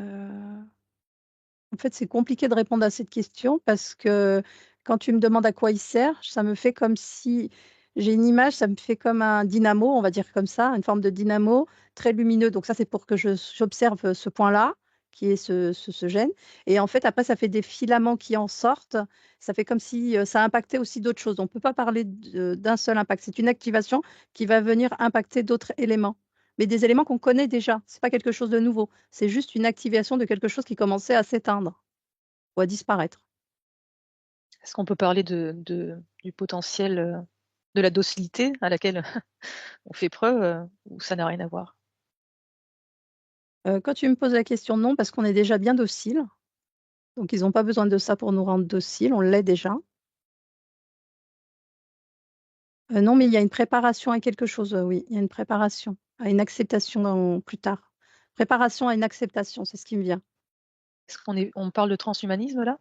En fait, c'est compliqué de répondre à cette question parce que quand tu me demandes à quoi il sert, ça me fait comme si j'ai une image, ça me fait comme un dynamo, on va dire comme ça, une forme de dynamo très lumineux. Donc ça, c'est pour que j'observe ce point-là, qui est ce gène et en fait, après, ça fait des filaments qui en sortent. Ça fait comme si, ça impactait aussi d'autres choses. On ne peut pas parler d'un seul impact. C'est une activation qui va venir impacter d'autres éléments, mais des éléments qu'on connaît déjà. C'est pas quelque chose de nouveau. C'est juste une activation de quelque chose qui commençait à s'éteindre ou à disparaître. est-ce qu'on peut parler du potentiel, de la docilité à laquelle on fait preuve, ou ça n'a rien à voir? Quand tu me poses la question, non, parce qu'on est déjà bien docile, donc ils ont pas besoin de ça pour nous rendre dociles, on l'est déjà. Non, mais il y a une préparation à quelque chose, oui, il y a une préparation à une acceptation plus tard. Préparation à une acceptation, c'est ce qui me vient. Est-ce on parle de transhumanisme là?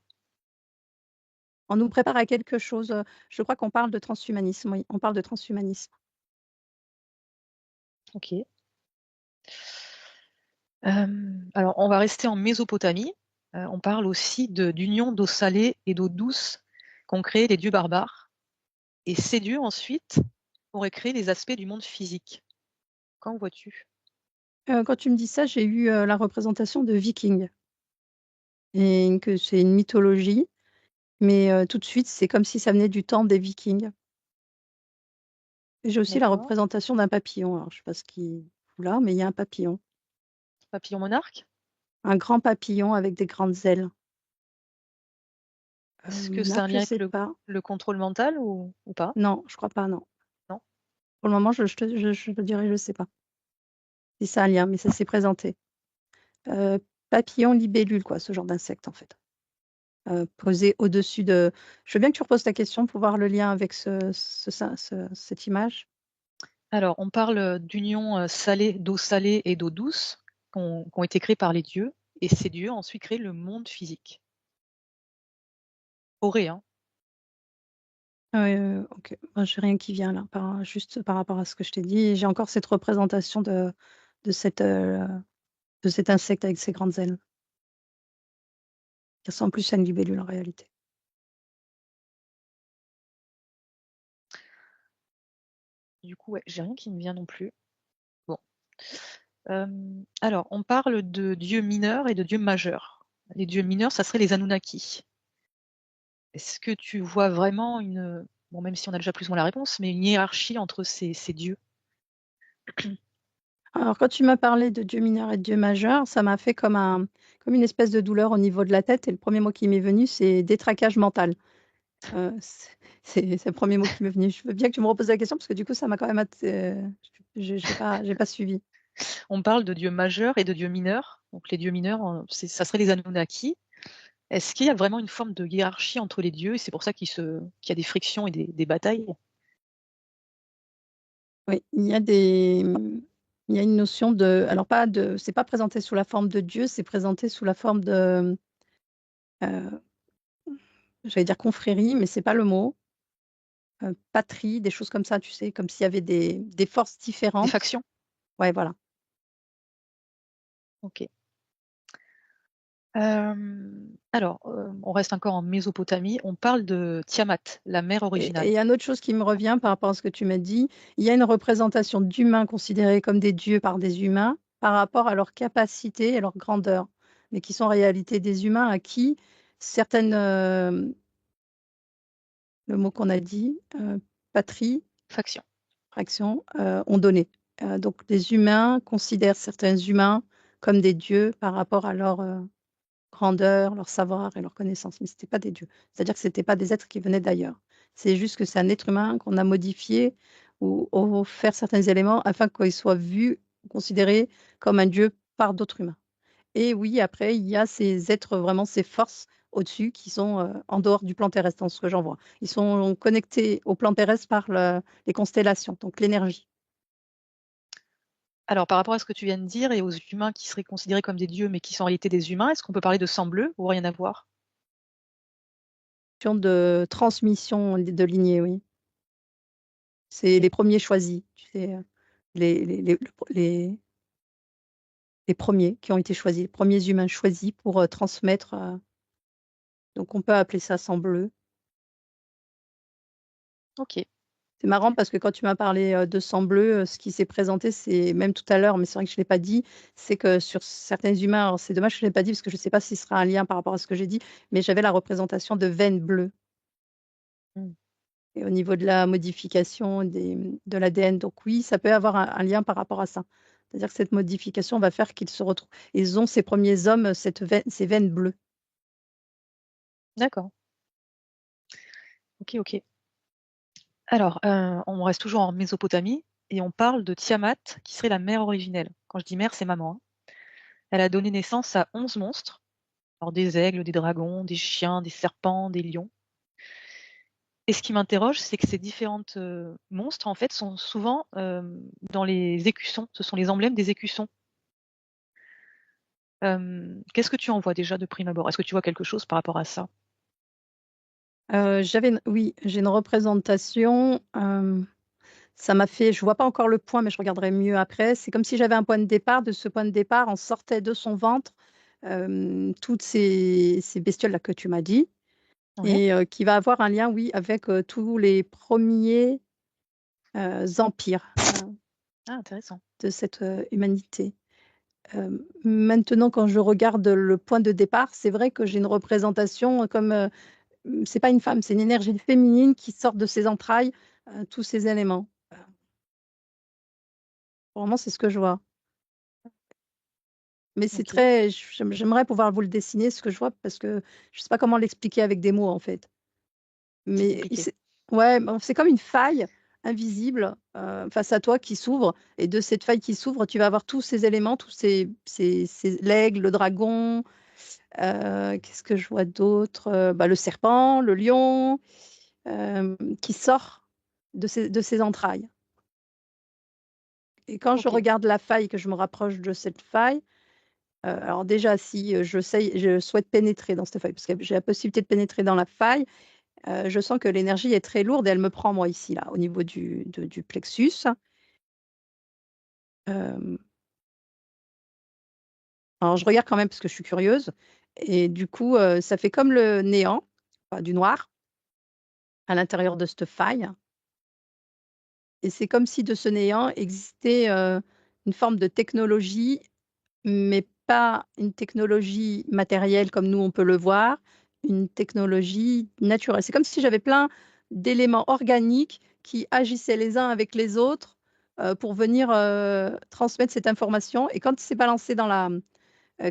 On nous prépare à quelque chose, je crois qu'on parle de transhumanisme, oui, on parle de transhumanisme. OK. Alors on va rester en Mésopotamie. On parle aussi d'union d'eau salée et d'eau douce qu'ont créé les dieux barbares et ces dieux ensuite auraient créé les aspects du monde physique. Qu'en vois-tu? Quand tu me dis ça, j'ai eu, la représentation de Vikings et que c'est une mythologie, mais tout de suite, c'est comme si ça venait du temps des Vikings. Et j'ai aussi la D'accord. représentation d'un papillon. Alors je sais pas ce qu'il fout là, mais il y a un papillon. Papillon monarque? Un grand papillon avec des grandes ailes. Est-ce que c'est un Monarque, je lien avec sais pas. le contrôle mental ou pas? Non, je crois pas, non. Non? Pour le moment, je te dirais, je sais pas si ça a un lien, mais ça s'est présenté. Heu, Papillon, libellule, quoi, ce genre d'insecte, en fait. Posé au-dessus de je veux bien que tu reposes ta question pour voir le lien avec cette image. Alors on parle, d'union, d'eau salée et d'eau douce qui ont été créées par les dieux et ces dieux ont ensuite créé le monde physique. Auraient, hein. OK. Moi, j'ai rien qui vient là, juste par rapport à ce que je t'ai dit et j'ai encore cette représentation de cette, de cet insecte avec ses grandes ailes, qui ressemble plus à une libellule en réalité. Du coup, ouais, j'ai rien qui me vient non plus. Bon, alors on parle de dieux mineurs et de dieux majeurs. Les dieux mineurs, ça serait les Anunnaki. Est-ce que tu vois vraiment bon, même si on a déjà plus ou moins la réponse, mais une hiérarchie entre ces dieux? Alors quand tu m'as parlé de dieu mineur et de dieu majeur, ça m'a fait comme une espèce de douleur au niveau de la tête et le premier mot qui m'est venu, c'est détraquage mental. C'est le premier mot qui m'est venu. Je veux bien que tu me reposes la question parce que du coup ça m'a quand même j'ai pas suivi. On parle de dieux majeurs et de dieux mineurs. Donc les dieux mineurs, ça serait les Anunnaki. Est-ce qu'il y a vraiment une forme de hiérarchie entre les dieux et c'est pour ça qu'il y a des frictions et des batailles? Oui, il y a une notion de alors pas de c'est pas présenté sous la forme de Dieu, c'est présenté sous la forme de, heu, j'allais dire confrérie, mais c'est pas le mot, patrie, des choses comme ça, tu sais? Comme s'il y avait des forces Des différentes. factions? Ouais, voilà. OK. Alors, on reste encore en Mésopotamie. On parle de Tiamat, la mère Et il originale. y a une autre chose qui me revient par rapport à ce que tu m'as dit. Il y a une représentation d'humains considérés comme des dieux par des humains par rapport à leur capacité et leur grandeur, mais qui sont en réalité des humains à qui certaines, le mot qu'on a dit, patrie, Faction. fraction, ont donné. Donc les humains considèrent certains humains comme des dieux par rapport à leur, grandeur, leur savoir et leur connaissance, mais c'était pas des dieux. C'est-à-dire que c'était pas des êtres qui venaient d'ailleurs. C'est juste que c'est un être humain qu'on a modifié ou offert certains éléments afin qu'il soit vu, considéré comme un dieu par d'autres humains. Et oui, après, il y a ces êtres, vraiment ces forces au-dessus qui sont, en dehors du plan terrestre, dans ce que j'en vois. Ils sont connectés au plan terrestre par les constellations, donc l'énergie. Alors, par rapport à ce que tu viens de dire et aux humains qui seraient considérés comme des dieux, mais qui sont en réalité des humains, est-ce qu'on peut parler de sang bleu ou rien à voir? De transmission de lignée, oui. C'est OK. les premiers choisis, tu sais, les les premiers qui ont été choisis, les premiers humains choisis pour, transmettre, donc on peut appeler ça sang bleu. OK. C'est marrant parce que quand tu m'as parlé, de sang bleu, ce qui s'est présenté, c'est même tout à l'heure, mais c'est vrai que je ne l'ai pas dit, c'est que sur certains humains, alors c'est dommage que je ne l'ai pas dit parce que je ne sais pas si ce sera un lien par rapport à ce que j'ai dit, mais j'avais la représentation de veines bleues Mmh. et au niveau de la modification de l'ADN, donc oui, ça peut avoir un lien par rapport à ça. C'est-à-dire que cette modification va faire qu'ils se retrouvent ils ont ces premiers hommes, ces veines bleues. D'accord. OK, OK. Alors, on reste toujours en Mésopotamie et on parle de Tiamat, qui serait la mère originelle. Quand je dis mère, c'est maman, hein. Elle a donné naissance à 11 monstres, alors des aigles, des dragons, des chiens, des serpents, des lions. Et ce qui m'interroge, c'est que ces différentes, monstres, en fait, sont souvent, dans les écussons. Ce sont les emblèmes des écussons. Qu'est-ce que tu en vois déjà de prime abord? Est-ce que tu vois quelque chose par rapport à ça? Oui, j'ai une représentation, ça m'a fait je vois pas encore le point, mais je regarderai mieux après. C'est comme si j'avais un point de départ. De ce point de départ, en sortaient de son ventre, toutes ces bestioles-là que tu m'as dit Ouais. et qui va avoir un lien, oui, avec, tous les premiers empires, Ah, intéressant. de cette, humanité. Maintenant, quand je regarde le point de départ, c'est vrai que j'ai une représentation, comme, c'est pas une femme, c'est une énergie féminine qui sort de ses entrailles, tous ces éléments. Vraiment, c'est ce que je vois. Mais c'est OK, très j'aimerais pouvoir vous le dessiner, ce que je vois, parce que je sais pas comment l'expliquer avec des mots, en fait. c'est Mais compliqué. c'est ouais, bon, c'est comme une faille invisible, face à toi qui s'ouvre et de cette faille qui s'ouvre, tu vas avoir tous ces éléments, tous ces l'aigle, le dragon, qu'est-ce que je vois d'autre? Bah, le serpent, le lion, qui sort de ses entrailles et quand je OK. regarde la faille, que je me rapproche de cette faille, alors déjà si, je souhaite pénétrer dans cette faille, parce que j'ai la possibilité de pénétrer dans la faille, je sens que l'énergie est très lourde et elle me prend moi ici là, au niveau du plexus. Hem, alors je regarde quand même parce que je suis curieuse et du coup, ça fait comme le néant, enfin du noir à l'intérieur de cette faille et c'est comme si de ce néant existait, une forme de technologie, mais pas une technologie matérielle comme nous on peut le voir, une technologie naturelle. C'est comme si j'avais plein d'éléments organiques qui agissaient les uns avec les autres, pour venir, transmettre cette information et quand c'est balancé dans la,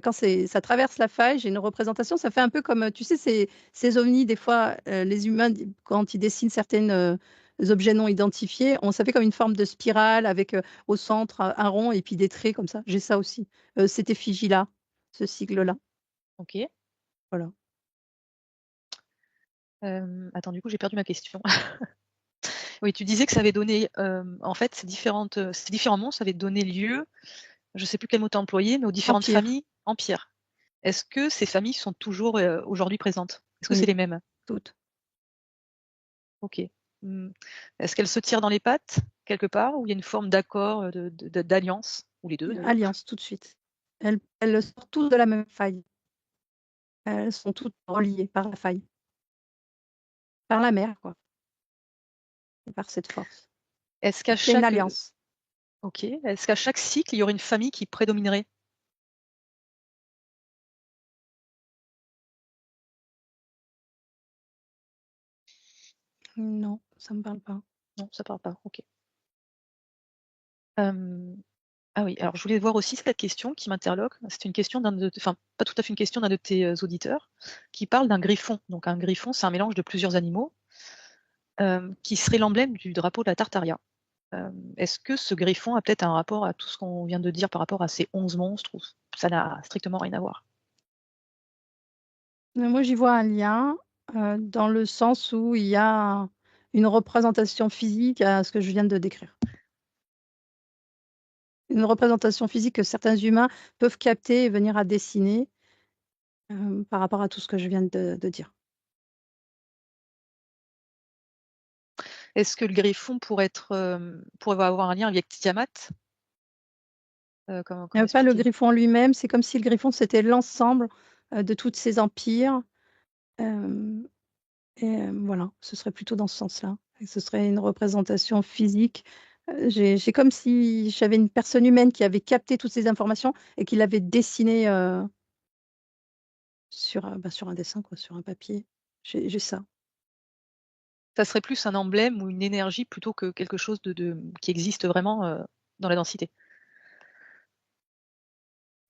quand ça traverse la faille, j'ai une représentation, ça fait un peu comme, tu sais ces ovnis des fois, les humains quand ils dessinent certaines, objets non identifiés, ça fait comme une forme de spirale avec, au centre, un rond et puis des traits comme ça. J'ai ça aussi. C'était Figila, ce sigle-là. OK. Voilà. Attends, du coup, j'ai perdu ma question. Oui, tu disais que ça avait donné, en fait, ces différents monstres avaient donné lieu, je sais plus quel mot tu as employé, mais aux différentes Empire, familles empires. Est-ce que ces familles sont toujours, aujourd'hui présentes? Est-ce que c'est oui, les mêmes? toutes. OK. Mmh. Est-ce qu'elles se tirent dans les pattes, quelque part, ou il y a une forme d'accord, d'alliance? Ou les 2 d'ailleurs? Alliance, tout de suite. Elles sortent toutes de la même faille. Elles sont toutes reliées par la faille, par la mer, quoi, et par cette force. Est-ce qu'à Donc il y a une chaque, alliance. OK. Est-ce qu'à chaque cycle, il y aurait une famille qui prédominerait? Non, ça me parle pas. Non, ça parle pas, OK. Hem, ah oui, alors je voulais voir aussi cette question qui m'interloque. C'est une question enfin, pas tout à fait une question d'un de tes, auditeurs, qui parle d'un griffon. Donc un griffon, c'est un mélange de plusieurs animaux, qui serait l'emblème du drapeau de la Tartaria. Est-ce que ce griffon a peut-être un rapport à tout ce qu'on vient de dire par rapport à ces 11 monstres, ou ça n'a strictement rien à voir? Moi, j'y vois un lien, dans le sens où il y a une représentation physique à ce que je viens de décrire. Une représentation physique que certains humains peuvent capter et venir à dessiner, par rapport à tout ce que je viens de dire. Est-ce que le griffon pourrait avoir un lien avec Tiamat? Comment Pas le expliquer? griffon lui-même, c'est comme si le griffon, c'était l'ensemble, de tous ces empires, hem voilà, ce serait plutôt dans ce sens-là et ce serait une représentation physique. J'ai comme si j'avais une personne humaine qui avait capté toutes ces informations et qui l'avait dessiné, sur un dessin quoi, sur un papier. J'ai ça. Ça serait plus un emblème ou une énergie plutôt que quelque chose qui existe vraiment, dans la densité?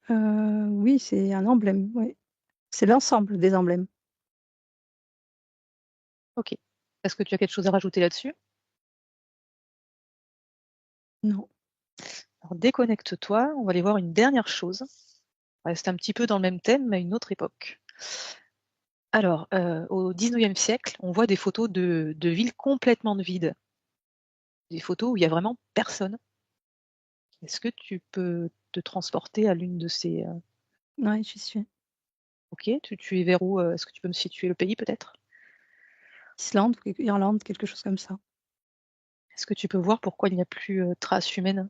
Oui, c'est un emblème, oui. C'est l'ensemble des emblèmes. OK. Est-ce que tu as quelque chose à rajouter là-dessus? Non. Alors déconnecte-toi, on va aller voir une dernière chose. On va rester un petit peu dans le même thème, mais à une autre époque. Alors, au 19e siècle, on voit des photos de villes complètement vides, des photos où il y a vraiment personne. Est-ce que tu peux te transporter à l'une de ces, Ouais, j'y suis. OK, tu es vers où, est-ce que tu peux me situer le pays peut-être? Islande ou Irlande, quelque chose comme ça. Est-ce que tu peux voir pourquoi il n'y a plus, trace humaine?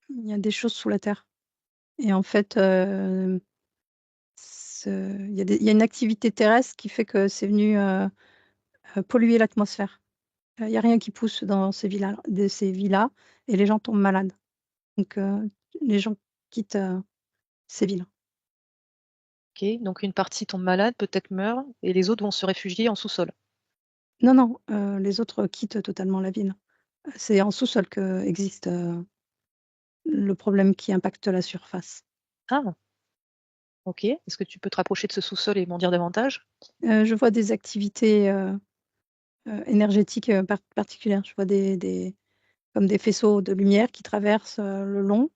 Il y a des choses sous la terre et en fait, il y a une activité terrestre qui fait que c'est venu, polluer l'atmosphère. Il y a rien qui pousse dans ces villas et les gens tombent malades. Donc les gens quittent, ces villes. OK, donc une partie tombe malade, peut-être meurt, et les autres vont se réfugier en sous-sol? Non, non, les autres quittent totalement la ville. C'est en sous-sol qu'existe, le problème qui impacte la surface. Ah! OK. Est-ce que tu peux te rapprocher de ce sous-sol et m'en dire davantage? Je vois des activités, énergétiques, particulières. Je vois des comme des faisceaux de lumière qui traversent, le long.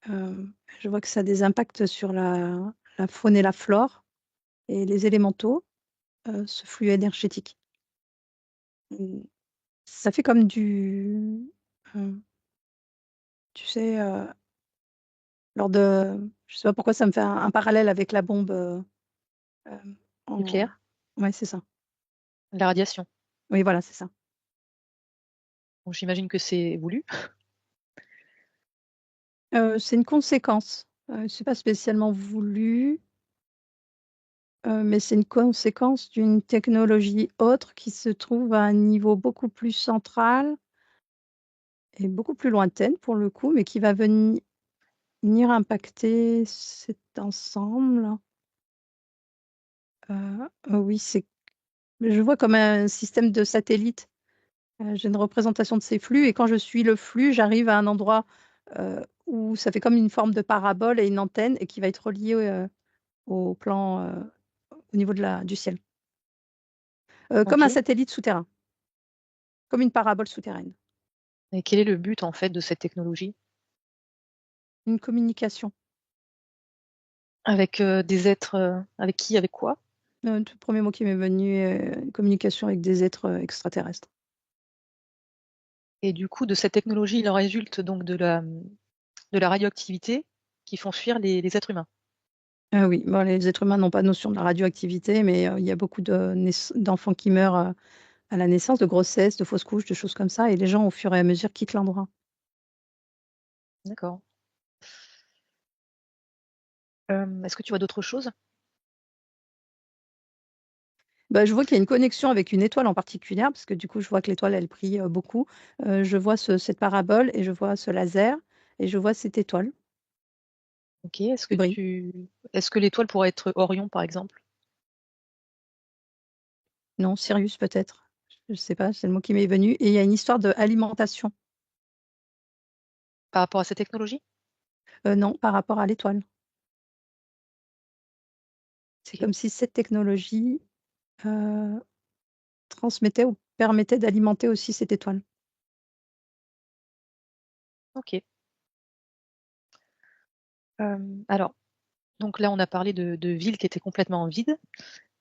Je vois que ça a des impacts sur la faune et la flore et les élémentaux, ce flux énergétique. Mmh, ça fait comme heu, tu sais, lors de je sais pas pourquoi ça me fait un parallèle avec la bombe, en Nucléaire? ouais, c'est ça. La radiation? Oui, voilà, c'est ça. Donc j'imagine que c'est voulu? C'est une conséquence, c'est pas spécialement voulu, mais c'est une conséquence d'une technologie autre qui se trouve à un niveau beaucoup plus central et beaucoup plus lointaine pour le coup, mais qui va venir impacter cet ensemble. Oui, je vois comme un système de satellite. J'ai une représentation de ces flux et quand je suis le flux, j'arrive à un endroit, où ça fait comme une forme de parabole et une antenne et qui va être relié, au plan, au niveau du ciel. Comme un OK. satellite souterrain. comme une parabole souterraine. Et quel est le but, en fait, de cette technologie? Une communication. Avec, des êtres, avec qui? Avec quoi? Le tout 1er mot qui m'est venu, une communication avec des êtres, extraterrestres. Et du coup, de cette technologie, il en résulte donc de la radioactivité qui font fuir les êtres humains? Ah oui, bon, les êtres humains n'ont pas notion de la radioactivité, mais il y a beaucoup d'enfants qui meurent, à la naissance, de grossesse, de fausses couches, de choses comme ça et les gens, au fur et à mesure, quittent l'endroit. D'accord. Est-ce que tu vois d'autres choses? Bah, je vois qu'il y a une connexion avec une étoile en particulier, parce que du coup, je vois que l'étoile, elle brille, beaucoup. Je vois cette parabole et je vois ce laser et je vois cette étoile OK. Est-ce que qui brille. est-ce que l'étoile pourrait être Orion, par exemple? Non, Sirius peut-être? Je sais pas, c'est le mot qui m'est venu et il y a une histoire d'alimentation. Par rapport à cette technologie? Non, par rapport à l'étoile. C'est OK. comme si cette technologie, heu, transmettait ou permettait d'alimenter aussi cette étoile. OK. Alors, donc là, on a parlé de villes qui étaient complètement vides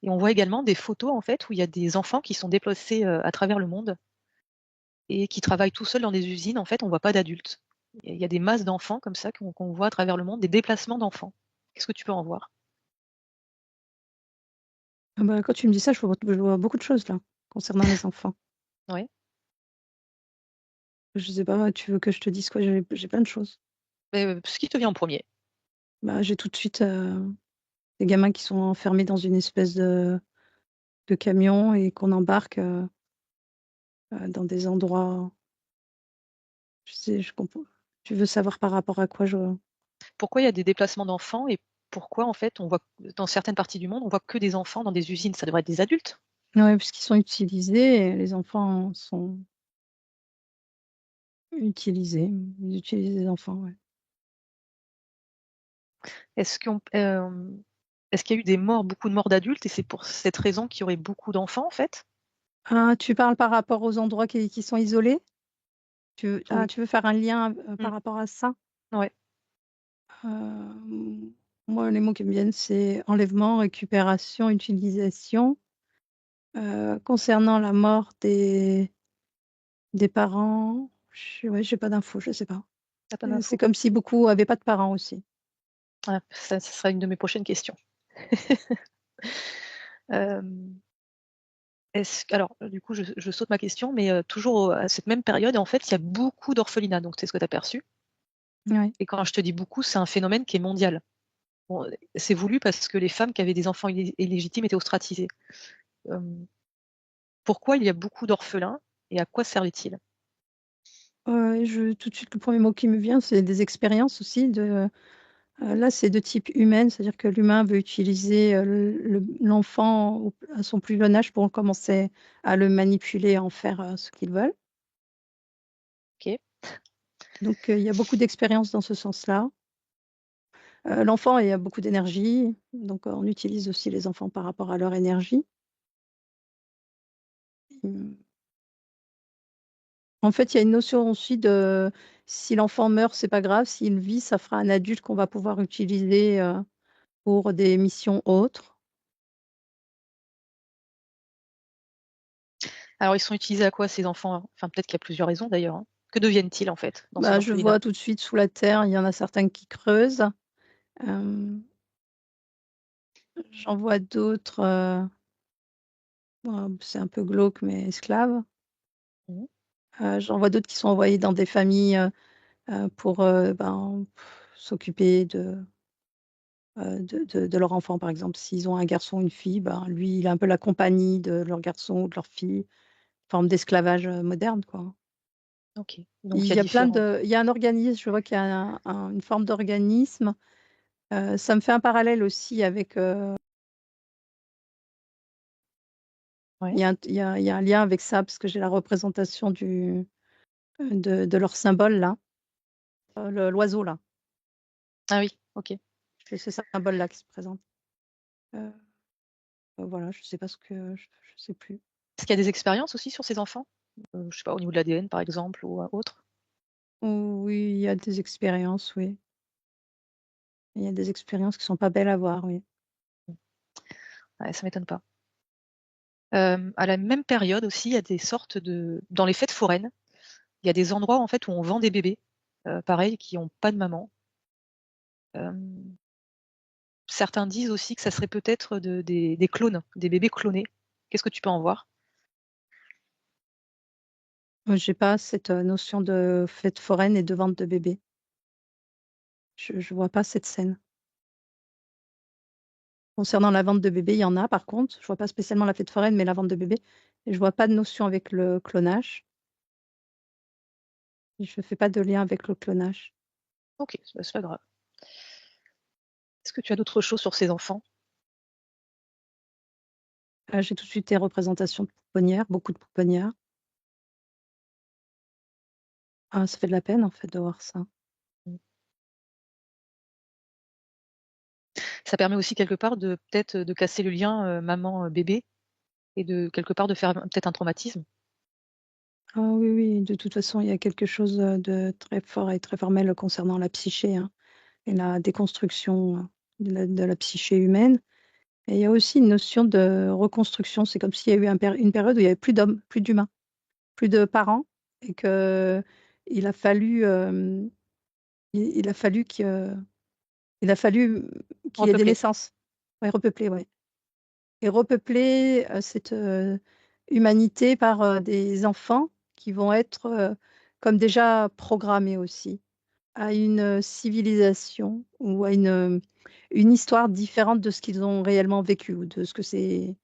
et on voit également des photos, en fait, où il y a des enfants qui sont déplacés, à travers le monde et qui travaillent tout seuls dans des usines. En fait, on voit pas d'adultes. Il y a des masses d'enfants comme ça qu'on voit à travers le monde, des déplacements d'enfants. Qu'est-ce que tu peux en voir? Ah bah, quand tu me dis ça, je vois beaucoup de choses là, concernant les enfants. Ouais. Je sais pas, tu veux que je te dise quoi? J'ai plein de choses. Ce qui te vient en premier. Bah, j'ai tout de suite, des gamins qui sont enfermés dans une espèce de camion et qu'on embarque, dans des endroits je comprends. Tu veux savoir par rapport à quoi je Pourquoi il y a des déplacements d'enfants et pourquoi, en fait, on voit dans certaines parties du monde, on voit que des enfants dans des usines? Ça devrait être des adultes. ouais, parce qu'ils sont utilisés et les enfants sont utilisés. Ils utilisent les enfants, ouais. Est-ce qu'on est-ce qu'il y a eu des morts, beaucoup de morts d'adultes et c'est pour cette raison qu'il y aurait beaucoup d'enfants, en fait? Ah, tu parles par rapport aux endroits qui sont isolés? Oui. Tu veux faire un lien, Mmh. par rapport à ça? Ouais. Hem, Moi, les mots qui me viennent, c'est enlèvement, récupération, utilisation. Concernant la mort des parents, j'ai pas d'infos, je sais pas. Tu as pas C'est d'infos? comme si beaucoup avaient pas de parents aussi. Ah, ça sera une de mes prochaines questions. Hem, est-ce alors, du coup, je saute ma question, mais toujours à cette même période, en fait, il y a beaucoup d'orphelinats, donc c'est ce que tu as perçu Ouais. et quand je te dis beaucoup, c'est un phénomène qui est mondial. Bon, c'est voulu parce que les femmes qui avaient des enfants illégitimes étaient ostracisées. Hem, pourquoi il y a beaucoup d'orphelins et à quoi servait-il? Je tout de suite, le premier mot qui me vient, c'est des expériences aussi là, c'est de type humaine, c'est-à-dire que l'humain veut utiliser, l'enfant à son plus jeune âge pour commencer à le manipuler, en faire, ce qu'ils veulent. OK. Donc il y a beaucoup d'expériences dans ce sens-là. L'enfant, il y a beaucoup d'énergie, donc on utilise aussi les enfants par rapport à leur énergie. Mmh, En fait, il y a une notion aussi de si l'enfant meurt, c'est pas grave, s'il vit, ça fera un adulte qu'on va pouvoir utiliser, pour des missions autres. Alors ils sont utilisés à quoi ces enfants? Enfin, peut-être qu'il y a plusieurs raisons d'ailleurs, hein. Que deviennent-ils en fait dans ces Bah, je orphelinats? vois tout de suite sous la terre, il y en a certains qui creusent. Hem, J'en vois d'autres, c'est un peu glauque, mais esclaves. Mmh. J'en vois d'autres qui sont envoyés dans des familles, pour, s'occuper de leur enfant. Par exemple, s'ils ont un garçon, une fille, ben, lui, il a un peu la compagnie de leur garçon ou de leur fille, forme d'esclavage, moderne, quoi. OK. Il Donc il y a y a plein différents de il y a un organisme, je vois qu'il y a une forme d'organisme, ça me fait un parallèle aussi avec, ouais. il y a un lien avec ça parce que j'ai la représentation de leur symbole là, l'oiseau là. Ah oui, OK. C'est ce symbole là qui se présente. Heu, voilà, je sais pas ce que je sais plus. Est-ce qu'il y a des expériences aussi sur ces enfants? Je sais pas, au niveau de l'ADN par exemple ou autre? Oui, il y a des expériences, oui. Il y a des expériences qui sont pas belles à voir, oui. Mmh. Ouais, ça m'étonne pas. À la même période aussi, il y a des sortes de dans les fêtes foraines, il y a des endroits en fait où on vend des bébés, pareil qui ont pas de maman. Hem, Certains disent aussi que ça serait peut-être des clones, des bébés clonés. Qu'est-ce que tu peux en voir? J'ai pas cette, notion de fête foraine et de vente de bébés. Je vois pas cette scène. Concernant la vente de bébés, il y en a par contre. Je vois pas spécialement la fête foraine, mais la vente de bébés et je vois pas de notion avec le clonage. Je fais pas de lien avec le clonage. OK, c'est pas grave. Est-ce que tu as d'autres choses sur ces enfants? J'ai tout de suite des représentations de pouponnières, beaucoup de pouponnières. Ah, ça fait de la peine en fait de voir ça. Mmh. Ça permet aussi quelque part de peut-être, de casser le lien, maman, bébé et de quelque part de faire peut-être un traumatisme? Ah oui, oui, de toute façon, il y a quelque chose, de très fort et très formel concernant la psyché, hein, et la déconstruction, de la psyché humaine. Et il y a aussi une notion de reconstruction. C'est comme s'il y a eu une période où il y avait plus d'hommes, plus d'humains, plus de parents et qu'il a fallu, il a fallu il a fallu qu'il y ait des Repeupler. naissances. Ouais, repeupler, ouais, et repeupler, cette, humanité par, des enfants qui vont être, comme déjà programmés aussi à une, civilisation ou à une histoire différente de ce qu'ils ont réellement vécu ou de ce que ces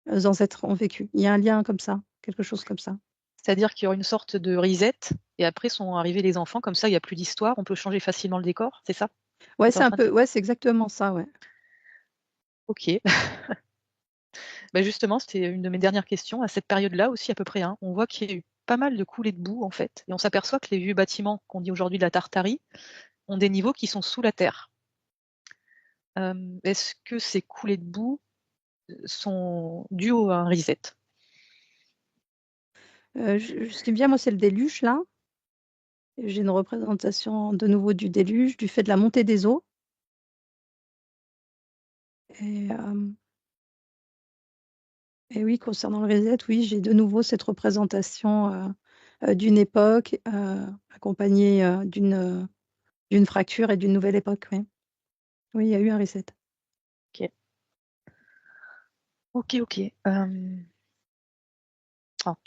ancêtres ont vécu. Il y a un lien comme ça, quelque chose comme ça. C'est-à-dire qu'il y aura une sorte de reset et après sont arrivés les enfants, comme ça il y a plus d'histoire, on peut changer facilement le décor, c'est ça que Ouais, tu es c'est en un train de peu dire? ouais, c'est exactement ça, ouais. OK. Bah, justement, c'était une de mes dernières questions. À cette période-là aussi à peu près, hein, on voit qu'il y a eu pas mal de coulées de boue en fait et on s'aperçoit que les vieux bâtiments qu'on dit aujourd'hui de la Tartarie ont des niveaux qui sont sous la terre. Est-ce que ces coulées de boue, sont dues à un reset? Je ce qui me vient, moi, c'est le déluge, là. J'ai une représentation de nouveau du déluge, du fait de la montée des eaux et hem et oui, concernant le reset, oui, j'ai de nouveau cette représentation, d'une époque, accompagnée, d'une fracture et d'une nouvelle époque, oui. Oui, il y a eu un reset. OK. OK, OK. Alors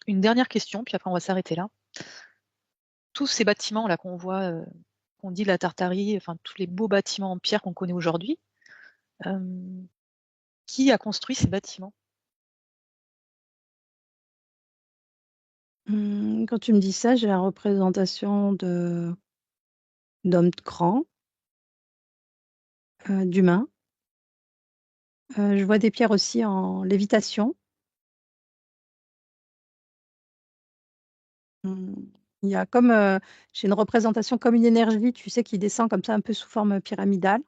une dernière question, puis après on va s'arrêter là. Tous ces bâtiments-là qu'on voit, qu'on dit la Tartarie, enfin tous les beaux bâtiments en pierre qu'on connaît aujourd'hui, hem, qui a construit ces bâtiments? Quand tu me dis ça, j'ai la représentation d'hommes grands, d'humains. Je vois des pierres aussi en lévitation. Mmh, il y a comme, j'ai une représentation comme une énergie, tu sais, qui descend comme ça un peu sous forme pyramidale,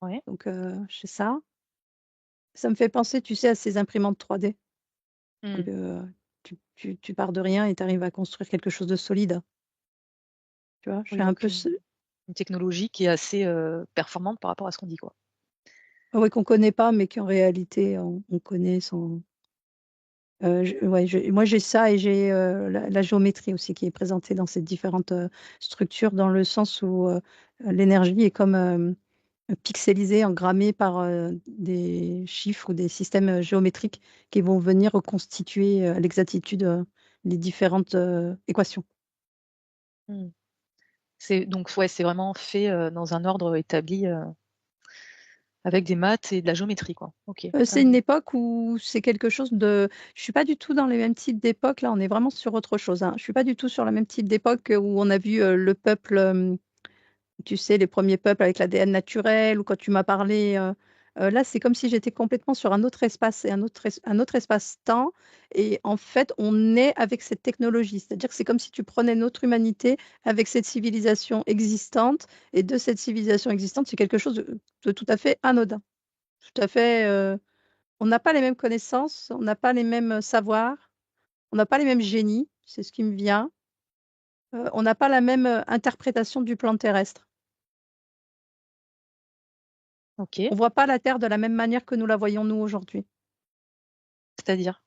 Ouais. donc j'ai ça. Ça me fait penser, tu sais, à ces imprimantes 3D où Mmh. tu pars de rien et tu arrives à construire quelque chose de solide, tu vois? Je Oui, fais un donc peu ce une technologie qui est assez, performante par rapport à ce qu'on dit, quoi. ouais, qu'on connaît pas, mais qu'en réalité on connaît sans je ouais, moi j'ai ça et j'ai, la géométrie aussi qui est présentée dans ces différentes, structures dans le sens où, l'énergie est comme, pixelisée, engrammée par, des chiffres ou des systèmes, géométriques qui vont venir reconstituer, à l'exactitude, les différentes, équations. Mmh. C'est donc ouais, c'est vraiment fait, dans un ordre établi, avec des maths et de la géométrie, quoi. OK. C'est une époque où c'est quelque chose de je suis pas du tout dans les mêmes types d'époques, là, on est vraiment sur autre chose, hein. Je suis pas du tout sur le même type d'époque, où on a vu, le peuple, tu sais, les premiers peuples avec l'ADN naturel ou quand tu m'as parlé, là, c'est comme si j'étais complètement sur un autre espace et un autre espace-temps et en fait, on est avec cette technologie. C'est-à-dire que c'est comme si tu prenais notre humanité avec cette civilisation existante et de cette civilisation existante, c'est quelque chose de tout à fait anodin. Tout à fait, on n'a pas les mêmes connaissances, on n'a pas les mêmes, savoirs, On n'a pas les mêmes génies, c'est ce qui me vient. On n'a pas la même, interprétation du plan terrestre. OK. On voit pas la Terre de la même manière que nous la voyons nous aujourd'hui. C'est-à-dire?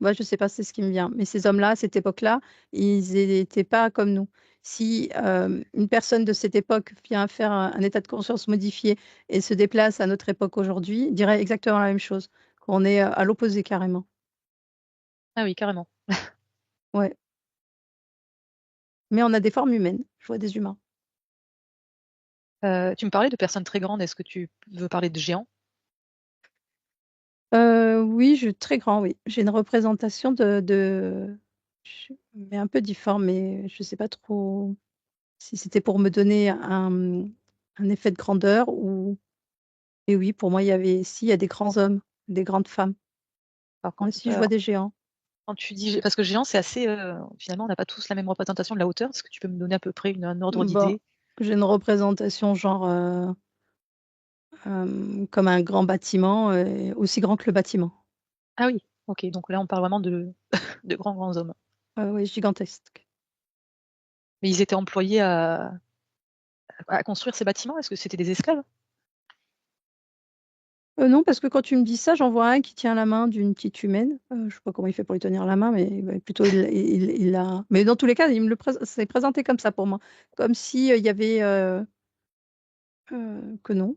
Moi, je sais pas, c'est ce qui me vient. Mais ces hommes-là, à cette époque-là, ils étaient pas comme nous. Si, une personne de cette époque vient faire un état de conscience modifié et se déplace à notre époque aujourd'hui, dirait exactement la même chose, qu'on est, à l'opposé carrément. Ah oui, carrément. Ouais, mais on a des formes humaines. Je vois des humains. Tu me parlais de personnes très grandes, est-ce que tu veux parler de géants? Oui, je très grand, oui. J'ai une représentation mais un peu difforme, mais je sais pas trop si c'était pour me donner un effet de grandeur ou et oui, pour moi, il y avait si, il y a des grands hommes, des grandes femmes. Alors Moi aussi, je vois des géants. quand tu dis parce que géant, c'est assez, finalement, on n'a pas tous la même représentation de la hauteur. Est-ce que tu peux me donner à peu près un ordre Bon, d'idée? j'ai une représentation genre, comme un grand bâtiment, aussi grand que le bâtiment. Ah oui, OK, donc là, on parle vraiment de de grands, grands hommes. Oui, gigantesque. Mais ils étaient employés à construire ces bâtiments? Est-ce que c'était des esclaves? Non, parce que quand tu me dis ça, j'en vois un qui tient la main d'une petite humaine. Je sais pas comment il fait pour lui tenir la main, mais bah, plutôt il l'a mais dans tous les cas, il me le prés c'est présenté comme ça pour moi. Comme si, il y avait, que non.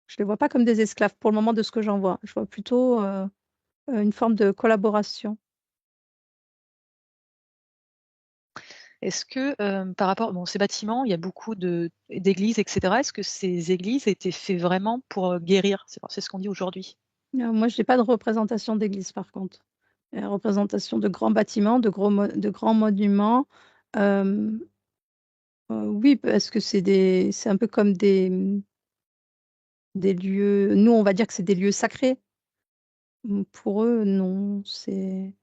Je les vois pas comme des esclaves pour le moment de ce que j'en vois. Je vois plutôt, une forme de collaboration. Est-ce que, par rapport bon, ces bâtiments, il y a beaucoup d'églises et cetera. Est-ce que ces églises étaient faits vraiment pour, guérir? C'est ce qu'on dit aujourd'hui. Moi, j'ai pas de représentation d'église par contre. Représentation de grands bâtiments, de grands monuments. Hem, oui, parce que c'est un peu comme des lieux nous, on va dire que c'est des lieux sacrés. Pour eux, non, c'est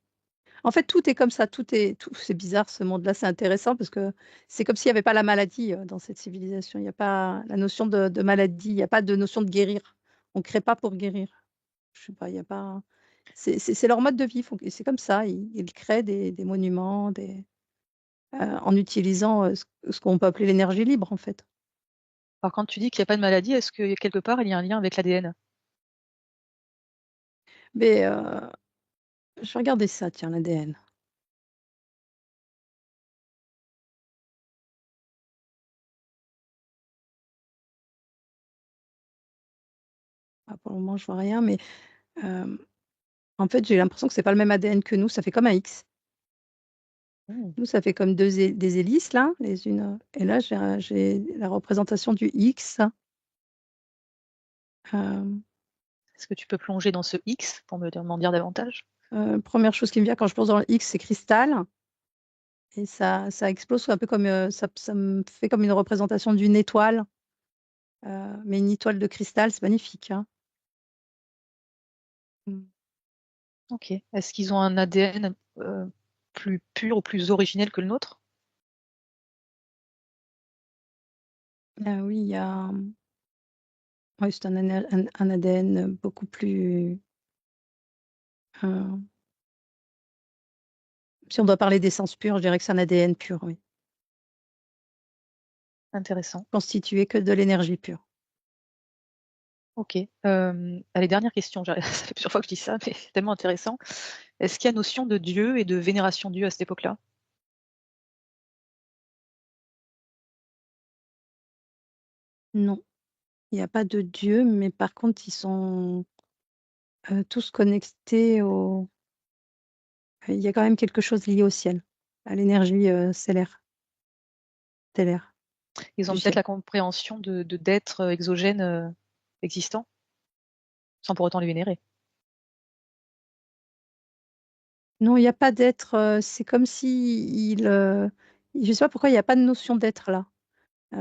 en fait, tout est comme ça, tout c'est bizarre ce monde-là, c'est intéressant parce que c'est comme s'il y avait pas la maladie, dans cette civilisation. Il y a pas la notion de maladie, il y a pas de notion de guérir. On crée pas pour guérir. Je sais pas, il y a pas c'est leur mode de vie, faut c'est comme ça, ils créent des monuments, en utilisant, ce qu'on peut appeler l'énergie libre, en fait. Alors quand tu dis qu'il y a pas de maladie, est-ce que quelque part il y a un lien avec l'ADN? Mais, je vais regarder ça, tiens, l'ADN. Ah, pour le moment, je vois rien, mais, hem, en fait, j'ai l'impression que c'est pas le même ADN que nous, ça fait comme un X. Mmh. Nous, ça fait comme 2 des hélices là, les unes, et là, j'ai la représentation du X, hem, Est-ce que tu peux plonger dans ce X pour m'en dire davantage? 1 chose qui me vient quand je pense dans le X, c'est cristal et ça explose un peu comme, ça me fait comme une représentation d'une étoile, mais une étoile de cristal, c'est magnifique, hein. Mmh. OK. Est-ce qu'ils ont un ADN, plus pur ou plus originel que le nôtre? Oui, il y a, oui, c'est un ADN beaucoup plus, heu, si on doit parler d'essence pure, je dirais que c'est un ADN pur, oui, Intéressant. constitué que de l'énergie pure. OK. Allez, dernière question, ça fait plusieurs fois que je dis ça, mais c'est tellement intéressant. Est-ce qu'il y a notion de Dieu et de vénération de Dieu à cette époque-là? Non, il y a pas de Dieu, mais par contre, ils sont, tous connectés au il y a quand même quelque chose lié au ciel, à l'énergie, stellaire Ils du ont peut-être ciel. la compréhension d'êtres, exogènes, existants, sans pour autant les vénérer? Non, il y a pas d'être, c'est comme si je sais pas pourquoi il y a pas de notion d'être là.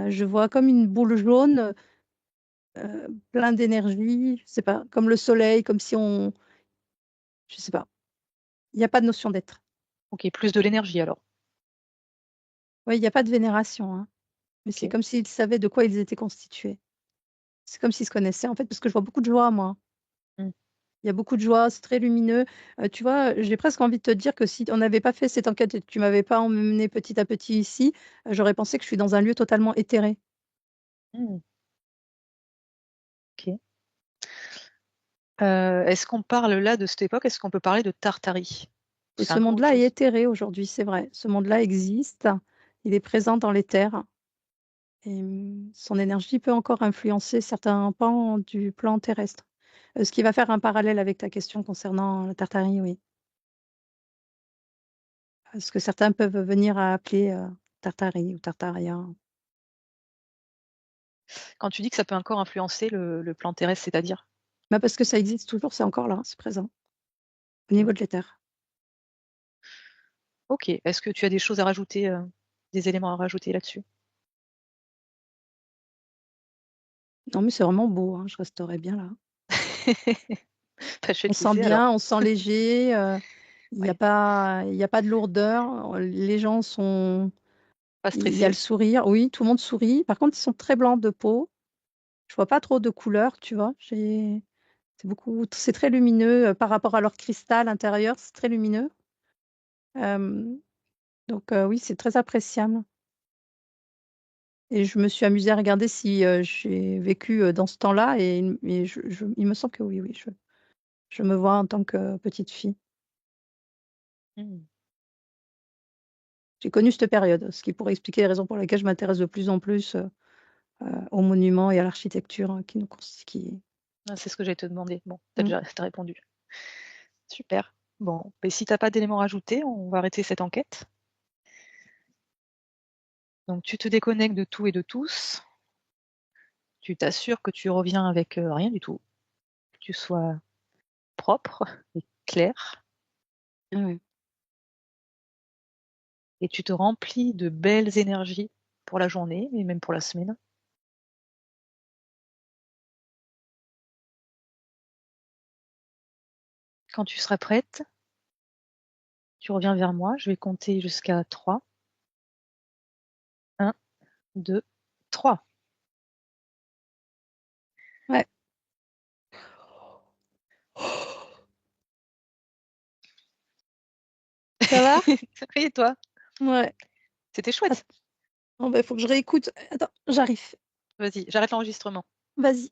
Je vois comme une boule jaune, plein d'énergie, je sais pas, comme le soleil, comme si on je sais pas. Il y a pas de notion d'être. OK, plus de l'énergie alors? Ouais, il y a pas de vénération, hein, mais c'est OK. comme s'ils savaient de quoi ils étaient constitués. C'est comme s'ils se connaissaient, en fait, parce que je vois beaucoup de joie, moi. Mmh. Il y a beaucoup de joie, c'est très lumineux. Tu vois, j'ai presque envie de te dire que si on n'avait pas fait cette enquête et que tu m'avais pas emmené petit à petit ici, j'aurais pensé que je suis dans un lieu totalement éthéré. Hmm, ok. Est-ce qu'on parle là de cette époque? Est-ce qu'on peut parler de Tartarie? Ou Et c'est ce encore autre monde-là est chose? éthéré aujourd'hui, c'est vrai. Ce monde-là existe, il est présent dans l'éther et son énergie peut encore influencer certains pans du plan terrestre. Ce qui va faire un parallèle avec ta question concernant la Tartarie, oui. Ce que certains peuvent venir à appeler Tartarie ou Tartaria. Quand tu dis que ça peut encore influencer le plan terrestre, c'est-à-dire? Bah, parce que ça existe toujours, c'est encore là, c'est présent, au Ok. niveau de l'éther. Ok. Est-ce que tu as des choses à rajouter, des éléments à rajouter là-dessus? Non, mais c'est vraiment beau, hein, je resterai bien là. Bah, je vais On te sent laisser alors. bien, on se sent léger, Ouais. il y a pas de lourdeur, les gens sont Pas il y a le stressé. sourire, oui, tout le monde sourit. Par contre, ils sont très blancs de peau. Je vois pas trop de couleurs, tu vois? C'est très lumineux, par rapport à leur cristal intérieur, c'est très lumineux. Hem, donc oui, c'est très appréciable et je me suis amusée à regarder si, j'ai vécu, dans ce temps-là et il me semble que oui, oui, je me vois en tant que petite fille. Hmm. J'ai connu cette période, ce qui pourrait expliquer les raisons pour lesquelles je m'intéresse de plus en plus, aux monuments et à l'architecture, qui nous consti qui Ah, c'est ce que j'allais te demander. Bon, mmh. t'as répondu. Super. Bon, et si t'as pas d'éléments à rajouter, on va arrêter cette enquête. Donc tu te déconnectes de tout et de tous. Tu t'assures que tu reviens avec rien du tout. Que tu sois propre et clair. Ah ouais. Et tu te remplis de belles énergies pour la journée et même pour la semaine. Quand tu seras prête, tu reviens vers moi. Je vais compter jusqu'à 3. 1, 2, 3. Ouais. Ça va? Et toi? Ouais. C'était Att chouette. Bon, bah, il faut que je réécoute. Attends, j'arrive. Vas-y, j'arrête l'enregistrement. Vas-y.